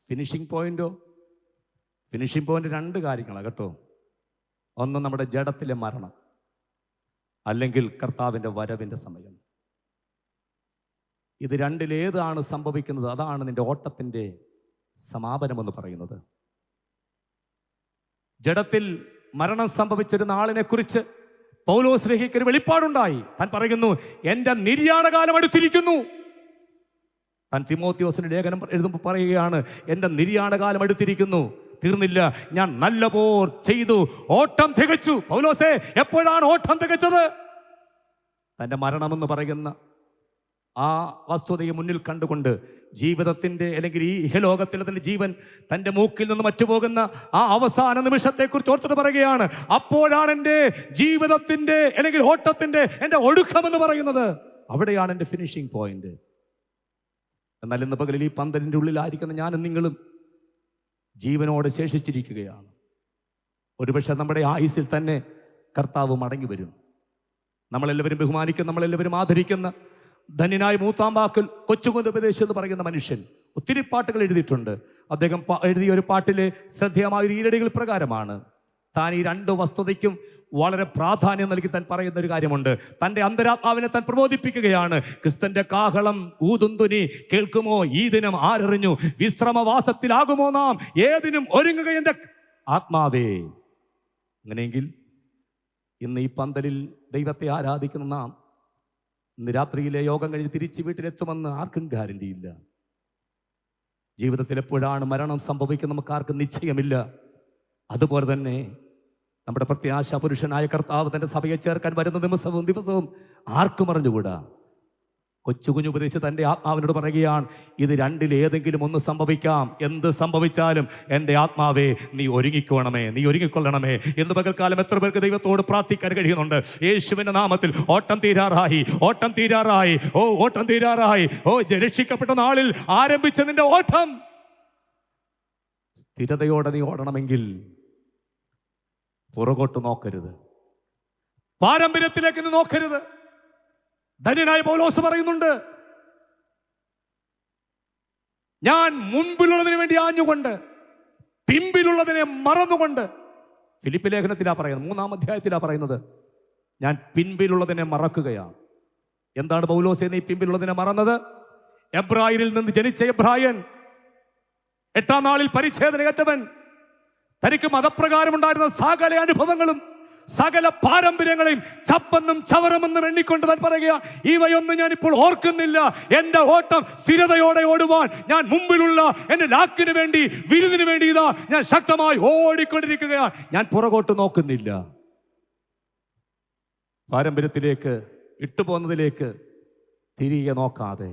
ഫിനിഷിംഗ് പോയിന്റോ? ഫിനിഷിംഗ് പോയിന്റ് രണ്ട് കാര്യങ്ങളാണ് കേട്ടോ. ഒന്ന് നമ്മുടെ ജഡത്തിലെ മരണം, അല്ലെങ്കിൽ കർത്താവിൻ്റെ വരവിൻ്റെ സമയം. ഇത് രണ്ടിലേതാണ് സംഭവിക്കുന്നത്, അതാണ് നിന്റെ ഓട്ടത്തിൻ്റെ സമാപനമെന്ന് പറയുന്നത്. ജഡത്തിൽ മരണം സംഭവിച്ചൊരു നാളിനെ കുറിച്ച് പൗലോസ് ലേഖിക്ക് ഒരു വെളിപ്പാടുണ്ടായി. താൻ പറയുന്നു, എൻ്റെ നിര്യാണകാലം അടുത്തിരിക്കുന്നു. താൻ തിമോത്തിയോസിന്റെ ലേഖനം എഴുതുമ്പോൾ പറയുകയാണ്, എൻ്റെ നിര്യാണകാലം അടുത്തിരിക്കുന്നു. തീർന്നില്ല, ഞാൻ നല്ല പോർ ചെയ്തു, ഓട്ടം തികച്ചു. പൗലോസേ, എപ്പോഴാണ് ഓട്ടം തികച്ചത്? തൻ്റെ മരണമെന്ന് പറയുന്ന ആ വസ്തുതയെ മുന്നിൽ കണ്ടുകൊണ്ട് ജീവിതത്തിൻ്റെ, അല്ലെങ്കിൽ ഈ ഇഹലോകത്തിലെ തൻ്റെ ജീവൻ തൻ്റെ മൂക്കിൽ നിന്ന് മറ്റുപോകുന്ന ആ അവസാന നിമിഷത്തെക്കുറിച്ച് ഓർത്തിട്ട് പറയുകയാണ്, അപ്പോഴാണ് എൻ്റെ ജീവിതത്തിൻ്റെ, അല്ലെങ്കിൽ ഓട്ടത്തിൻ്റെ എൻ്റെ ഒടുക്കമെന്ന് പറയുന്നത്. അവിടെയാണ് എൻ്റെ ഫിനിഷിംഗ് പോയിന്റ്. എന്നാൽ ഇന്ന് പകലിൽ ഈ പന്തലിൻ്റെ ഉള്ളിലായിരിക്കുന്ന ഞാനും നിങ്ങളും ജീവനോടെ ശേഷിച്ചിരിക്കുകയാണ്. ഒരുപക്ഷെ നമ്മുടെ ആയുസ്സിൽ തന്നെ കർത്താവ് മടങ്ങി വരും. നമ്മളെല്ലാവരും ബഹുമാനിക്കുന്ന, നമ്മളെല്ലാവരും ആദരിക്കുന്ന ധന്യനായ മൂത്താമ്പാക്കൽ കൊച്ചുകുന്തുപദേശം എന്ന് പറയുന്ന മനുഷ്യൻ ഒത്തിരി പാട്ടുകൾ എഴുതിയിട്ടുണ്ട്. അദ്ദേഹം എഴുതിയ ഒരു പാട്ടിലെ ശ്രദ്ധേയമായ ഒരു ഈരടികൾ പ്രകാരമാണ് താൻ ഈ രണ്ട് വസ്തുതയ്ക്കും വളരെ പ്രാധാന്യം നൽകി താൻ പറയുന്ന ഒരു കാര്യമുണ്ട്. തൻ്റെ അന്തരാത്മാവിനെ താൻ പ്രബോധിപ്പിക്കുകയാണ്. ക്രിസ്തന്റെ കാഹളം ഊതുന്തുനി കേൾക്കുമോ ഈ ദിനം ആരറിഞ്ഞു, വിശ്രമവാസത്തിലാകുമോ നാം ഏതിനും ഒരുങ്ങുക എൻ്റെ ആത്മാവേ. അങ്ങനെയെങ്കിൽ ഇന്ന് ഈ പന്തലിൽ ദൈവത്തെ ആരാധിക്കുന്ന നാം ഇന്ന് രാത്രിയിലെ യോഗം കഴിഞ്ഞ് തിരിച്ച് വീട്ടിലെത്തുമെന്ന് ആർക്കും ഗ്യാരണ്ടിയില്ല. ജീവിതത്തിൽ എപ്പോഴാണ് മരണം സംഭവിക്കുന്നത് നമുക്ക് ആർക്കും നിശ്ചയമില്ല. അതുപോലെ തന്നെ നമ്മുടെ പ്രത്യാശ പുരുഷനായ കർത്താവ് തൻ്റെ സഭയെ ചേർക്കാൻ വരുന്ന ദിവസവും ആർക്കും അറിഞ്ഞുകൂടാ. കൊച്ചുകുഞ്ഞു ഉപദേശിച്ച് തൻ്റെ ആത്മാവിനോട് പറയുകയാണ്, ഇത് രണ്ടിലേതെങ്കിലും ഒന്ന് സംഭവിക്കാം. എന്ത് സംഭവിച്ചാലും എൻ്റെ ആത്മാവേ നീ ഒരുങ്ങിക്കോണമേ, നീ ഒരുങ്ങിക്കൊള്ളണമേ എന്ന് പകൽക്കാലം എത്ര പേർക്ക് ദൈവത്തോട് പ്രാർത്ഥിക്കാൻ കഴിയുന്നുണ്ട്? യേശുവിൻ്റെ നാമത്തിൽ ഓട്ടം തീരാറായി, ഓട്ടം തീരാറായി, ഓ ഓട്ടം തീരാറായി. ഓ രക്ഷിക്കപ്പെട്ട നാളിൽ ആരംഭിച്ച നിന്റെ ഓട്ടം സ്ഥിരതയോടെ നീ ഓടണമെങ്കിൽ പുറകോട്ട് നോക്കരുത്, പാരമ്പര്യത്തിലേക്ക് നീ നോക്കരുത്. ധന്യനായ പൗലോസ് പറയുന്നുണ്ട്, ഞാൻ മുൻപിലുള്ളതിന് വേണ്ടി ആഞ്ഞുകൊണ്ട് പിമ്പിലുള്ളതിനെ മറന്നുകൊണ്ട്. ഫിലിപ്പ് ലേഖനത്തിലാ പറയുന്നത്, 3-ാം അധ്യായത്തിലാ പറയുന്നത്, ഞാൻ പിൻപിലുള്ളതിനെ മറക്കുകയാണ്. എന്താണ് പൗലോസേ നീ പിമ്പിലുള്ളതിനെ മറന്നത്? എബ്രായരിൽ നിന്ന് ജനിച്ച എബ്രായൻ, 8-ാം നാളിൽ പരിച്ഛേദനയേറ്റവൻ, തനിക്ക് മതപ്രകാരം ഉണ്ടായിരുന്ന സകല അനുഭവങ്ങളും സകല പാരമ്പര്യങ്ങളെയും ചപ്പെന്നും ചവറമെന്നും എണ്ണിക്കൊണ്ട് താൻ പറയുക, ഇവയൊന്നും ഞാൻ ഇപ്പോൾ ഓർക്കുന്നില്ല. എൻ്റെ ഓട്ടം സ്ഥിരതയോടെ ഓടുവാൻ ഞാൻ മുമ്പിലുള്ള എൻ്റെ ലാക്കിന് വേണ്ടി, വിരുദിന് വേണ്ടി ഇതാ ഞാൻ ശക്തമായി ഓടിക്കൊണ്ടിരിക്കുകയാണ്. ഞാൻ പുറകോട്ട് നോക്കുന്നില്ല. പാരമ്പര്യത്തിലേക്ക് ഇട്ടുപോകുന്നതിലേക്ക് തിരികെ നോക്കാതെ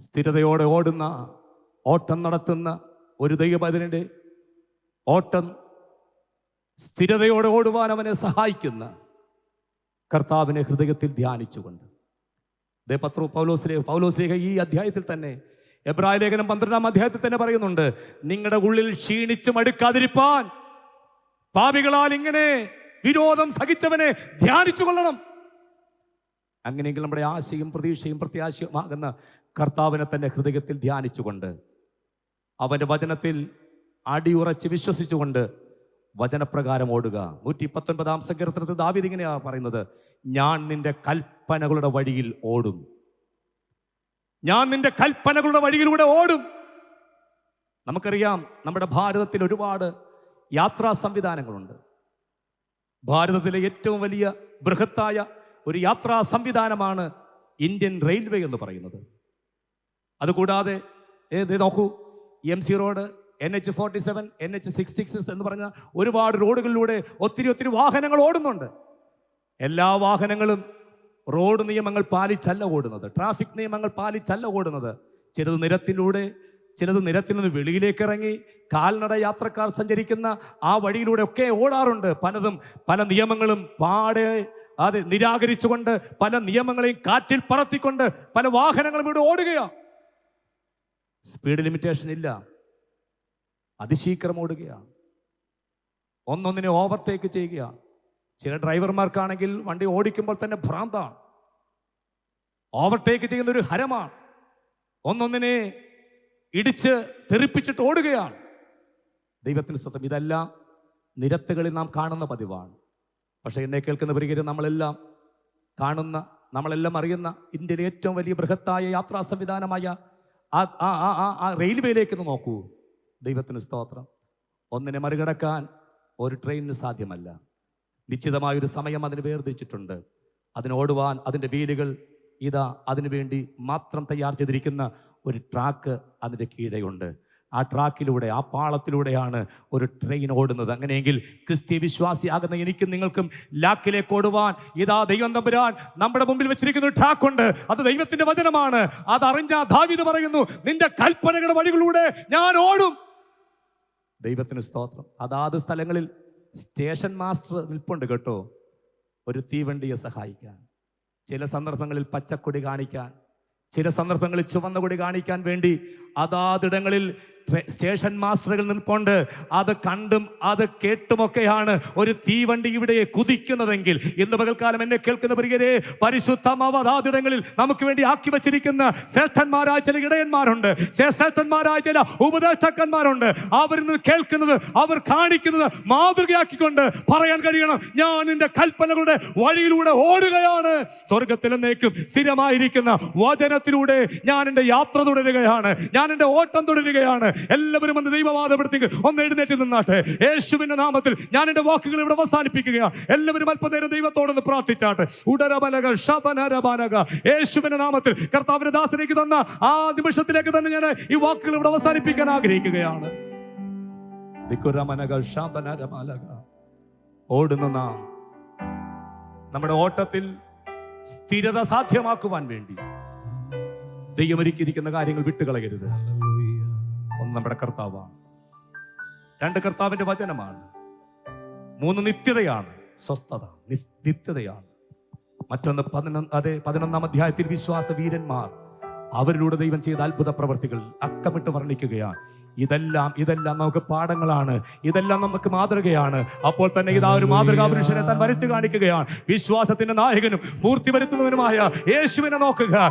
സ്ഥിരതയോടെ ഓടുന്ന, ഓട്ടം നടത്തുന്ന ഒരു ദൈവപൈതലിൻ്റെ ഓട്ടം സ്ഥിരതയോടെ ഓടുവാൻ അവനെ സഹായിക്കുന്ന കർത്താവിനെ ഹൃദയത്തിൽ ധ്യാനിച്ചുകൊണ്ട് പൗലോസ്ലീഹ ഈ അധ്യായത്തിൽ തന്നെ, എബ്രായ ലേഖനം 12-ാം അധ്യായത്തിൽ തന്നെ പറയുന്നുണ്ട്, നിങ്ങളുടെ ഉള്ളിൽ ക്ഷീണിച്ചു മടുക്കാതിരിപ്പാൻ പാപികളാൽ ഇങ്ങനെ വിരോധം സഹിച്ചവനെ ധ്യാനിച്ചു കൊള്ളണം. അങ്ങനെയെങ്കിൽ നമ്മുടെ ആശയും പ്രതീക്ഷയും പ്രത്യാശയുമാകുന്ന കർത്താവിനെ തന്നെ ഹൃദയത്തിൽ ധ്യാനിച്ചുകൊണ്ട് അവൻ്റെ വചനത്തിൽ അടിയുറച്ച് വിശ്വസിച്ചുകൊണ്ട് വചനപ്രകാരം ഓടുക. 119-ാം സങ്കീർത്തനത്തിൽ ദാവീദ് ഇങ്ങനെയാ പറയുന്നത്, ഞാൻ നിന്റെ കൽപ്പനകളുടെ വഴിയിൽ ഓടും. ഞാൻ നിന്റെ കൽപ്പനകളുടെ വഴിയിലൂടെ ഓടും. നമുക്കറിയാം, നമ്മുടെ ഭാരതത്തിൽ ഒരുപാട് യാത്രാ സംവിധാനങ്ങളുണ്ട്. ഭാരതത്തിലെ ഏറ്റവും വലിയ ബൃഹത്തായ ഒരു യാത്രാ സംവിധാനമാണ് ഇന്ത്യൻ റെയിൽവേ എന്ന് പറയുന്നത്. അതുകൂടാതെ നോക്കൂ, MC റോഡ്, NH-47, NH-66 എന്ന് പറഞ്ഞ ഒരുപാട് റോഡുകളിലൂടെ ഒത്തിരി വാഹനങ്ങൾ ഓടുന്നുണ്ട്. എല്ലാ വാഹനങ്ങളും റോഡ് നിയമങ്ങൾ പാലിച്ചല്ല ഓടുന്നത്, ട്രാഫിക് നിയമങ്ങൾ പാലിച്ചല്ല ഓടുന്നത്. ചിലത് നിരത്തിലൂടെ, ചിലത് നിരത്തിൽ നിന്ന് വെളിയിലേക്ക് ഇറങ്ങി കാൽനട യാത്രക്കാർ സഞ്ചരിക്കുന്ന ആ വഴിയിലൂടെ ഒക്കെ ഓടാറുണ്ട്. പലതും പല നിയമങ്ങളും നിരാകരിച്ചുകൊണ്ട്, പല നിയമങ്ങളെയും കാറ്റിൽ പറത്തിക്കൊണ്ട് പല വാഹനങ്ങളും ഇവിടെ ഓടുകയാണ്. സ്പീഡ് ലിമിറ്റേഷൻ ഇല്ല, അതിശീഘ്രം ഓടുകയാണ്, ഒന്നൊന്നിനെ ഓവർടേക്ക് ചെയ്യുകയാണ്. ചില ഡ്രൈവർമാർക്കാണെങ്കിൽ വണ്ടി ഓടിക്കുമ്പോൾ തന്നെ ഭ്രാന്താണ്, ഓവർടേക്ക് ചെയ്യുന്ന ഒരു ഹരമാണ്, ഒന്നൊന്നിനെ ഇടിച്ച് തെറിപ്പിച്ചിട്ട് ഓടുകയാണ്. ദൈവത്തിന് സ്വന്തം ഇതെല്ലാം നിരത്തുകളിൽ നാം കാണുന്ന പതിവാണ്. പക്ഷെ എന്നെ കേൾക്കുന്ന പ്രിയരെ, നമ്മളെല്ലാം കാണുന്ന, നമ്മളെല്ലാം അറിയുന്ന ഇന്ത്യയിലെ ഏറ്റവും വലിയ ബൃഹത്തായ യാത്രാ സംവിധാനമായ ആ റെയിൽവേയിലേക്ക് നോക്കൂ. ദൈവത്തിന് സ്തോത്രം. ഒന്നിനെ മറികടക്കാൻ ഒരു ട്രെയിനിന് സാധ്യമല്ല. നിശ്ചിതമായൊരു സമയം അതിന് വേർതിരിച്ചിട്ടുണ്ട്. അതിനോടുവാൻ അതിൻ്റെ വീലുകൾ അതിനു വേണ്ടി മാത്രം തയ്യാർ ചെയ്തിരിക്കുന്ന ഒരു ട്രാക്ക് അതിൻ്റെ കീഴെയുണ്ട്. ആ ട്രാക്കിലൂടെ, ആ പാളത്തിലൂടെയാണ് ഒരു ട്രെയിൻ ഓടുന്നത്. അങ്ങനെയെങ്കിൽ ക്രിസ്തീയ വിശ്വാസിയാകുന്ന എനിക്കും നിങ്ങൾക്കും ലാക്കിലേക്ക് ഓടുവാൻ ദൈവം തമ്പുരാൻ നമ്മുടെ മുമ്പിൽ വെച്ചിരിക്കുന്ന ഒരു ട്രാക്കുണ്ട്. അത് ദൈവത്തിന്റെ വചനമാണ്. അതറിഞ്ഞ ദാവീദ് പറയുന്നു, നിന്റെ കൽപ്പനകളുടെ വഴികളിലൂടെ ഞാൻ ഓടും. ദൈവത്തിന് സ്തോത്രം. അതാത് സ്ഥലങ്ങളിൽ സ്റ്റേഷൻ മാസ്റ്റർ നിൽപ്പുണ്ട് കേട്ടോ, ഒരു തീവണ്ടിയെ സഹായിക്കാൻ, ചില സന്ദർഭങ്ങളിൽ പച്ചക്കൊടി കാണിക്കാൻ, ചില സന്ദർഭങ്ങളിൽ ചുവന്ന കൊടി കാണിക്കാൻ വേണ്ടി അതാതിടങ്ങളിൽ സ്റ്റേഷൻ മാസ്റ്ററുകൾ നിൽപ്പുണ്ട്. അത് കണ്ടും അത് കേട്ടുമൊക്കെയാണ് ഒരു തീവണ്ടി ഇവിടെ കുതിക്കുന്നതെങ്കിൽ, ഇന്ന് പകൽക്കാലം എന്നെ കേൾക്കുന്ന പ്രിയരെ, പരിശുദ്ധമാവ് അതാതിടങ്ങളിൽ നമുക്ക് വേണ്ടി ആക്കി വച്ചിരിക്കുന്ന ശ്രേഷ്ഠന്മാരായ ചില ഇടയന്മാരുണ്ട്, ശ്രേഷ്ഠന്മാരായ ചില ഉപദേഷ്ടാക്കന്മാരുണ്ട്. അവരിൽ നിന്ന് കേൾക്കുന്നത്, അവർ കാണിക്കുന്നത് മാതൃകയാക്കിക്കൊണ്ട് പറയാൻ കഴിയണം, ഞാൻ നിന്റെ കൽപ്പനകളുടെ വഴിയിലൂടെ ഓടുകയാണ്. സ്വർഗത്തിലെന്നേക്കും സ്ഥിരമായിരിക്കുന്ന വചനത്തിലൂടെ ഞാൻ എൻ്റെ യാത്ര തുടരുകയാണ്, ഞാൻ എൻ്റെ ഓട്ടം തുടരുകയാണ്. എല്ലാവരും ഒന്ന് ദൈവവാദപ്പെടുത്തി ഒന്ന് എഴുന്നേറ്റ് നിന്നാട്ടെ. യേശുവിന്റെ നാമത്തിൽ ഞാൻ എൻ്റെ വാക്കുകൾ ഇവിടെ അവസാനിപ്പിക്കുകയാണ്. എല്ലാവരും അല്പനേരം ദൈവത്തോടൊന്ന് പ്രാർത്ഥിച്ചാട്ടെ. യേശുവിന്റെ നാമത്തിൽ കർത്താവിന്റെ ദാസനേക്ക് തന്ന ആ നിമിഷത്തിലേക്ക് തന്നെ ഞാൻ ഈ വാക്കുകൾ ഇവിടെ അവസാനിപ്പിക്കാൻ ആഗ്രഹിക്കുകയാണ്. ഓടുന്ന നാം നമ്മുടെ ഓട്ടത്തിൽ സ്ഥിരത സാധ്യമാക്കുവാൻ വേണ്ടി ദൈവമൊരുക്കിയിരിക്കുന്ന കാര്യങ്ങൾ വിട്ടുകളയരുത്. ഒന്ന് നമ്മുടെ കർത്താവാണ്, 2 കർത്താവിന്റെ വചനമാണ്, 3 നിത്യതയാണ്, സ്വസ്ഥത നിത്യതയാണ്. മറ്റൊന്ന് 11-ാം അധ്യായത്തിൽ വിശ്വാസ വീരന്മാർ, അവരിലൂടെ ദൈവം ചെയ്ത അത്ഭുത പ്രവർത്തികൾ അക്കമിട്ട് വർണ്ണിക്കുകയാണ്. ഇതെല്ലാം നമുക്ക് പാഠങ്ങളാണ്, ഇതെല്ലാം നമുക്ക് മാതൃകയാണ്. അപ്പോൾ തന്നെ ഒരു മാതൃകാ പുരുഷനെ താൻ വരച്ചു കാണിക്കുകയാണ്. വിശ്വാസത്തിന്റെ നായകനും പൂർത്തി വരുത്തുന്നവനുമായ യേശുവിനെ നോക്കുക.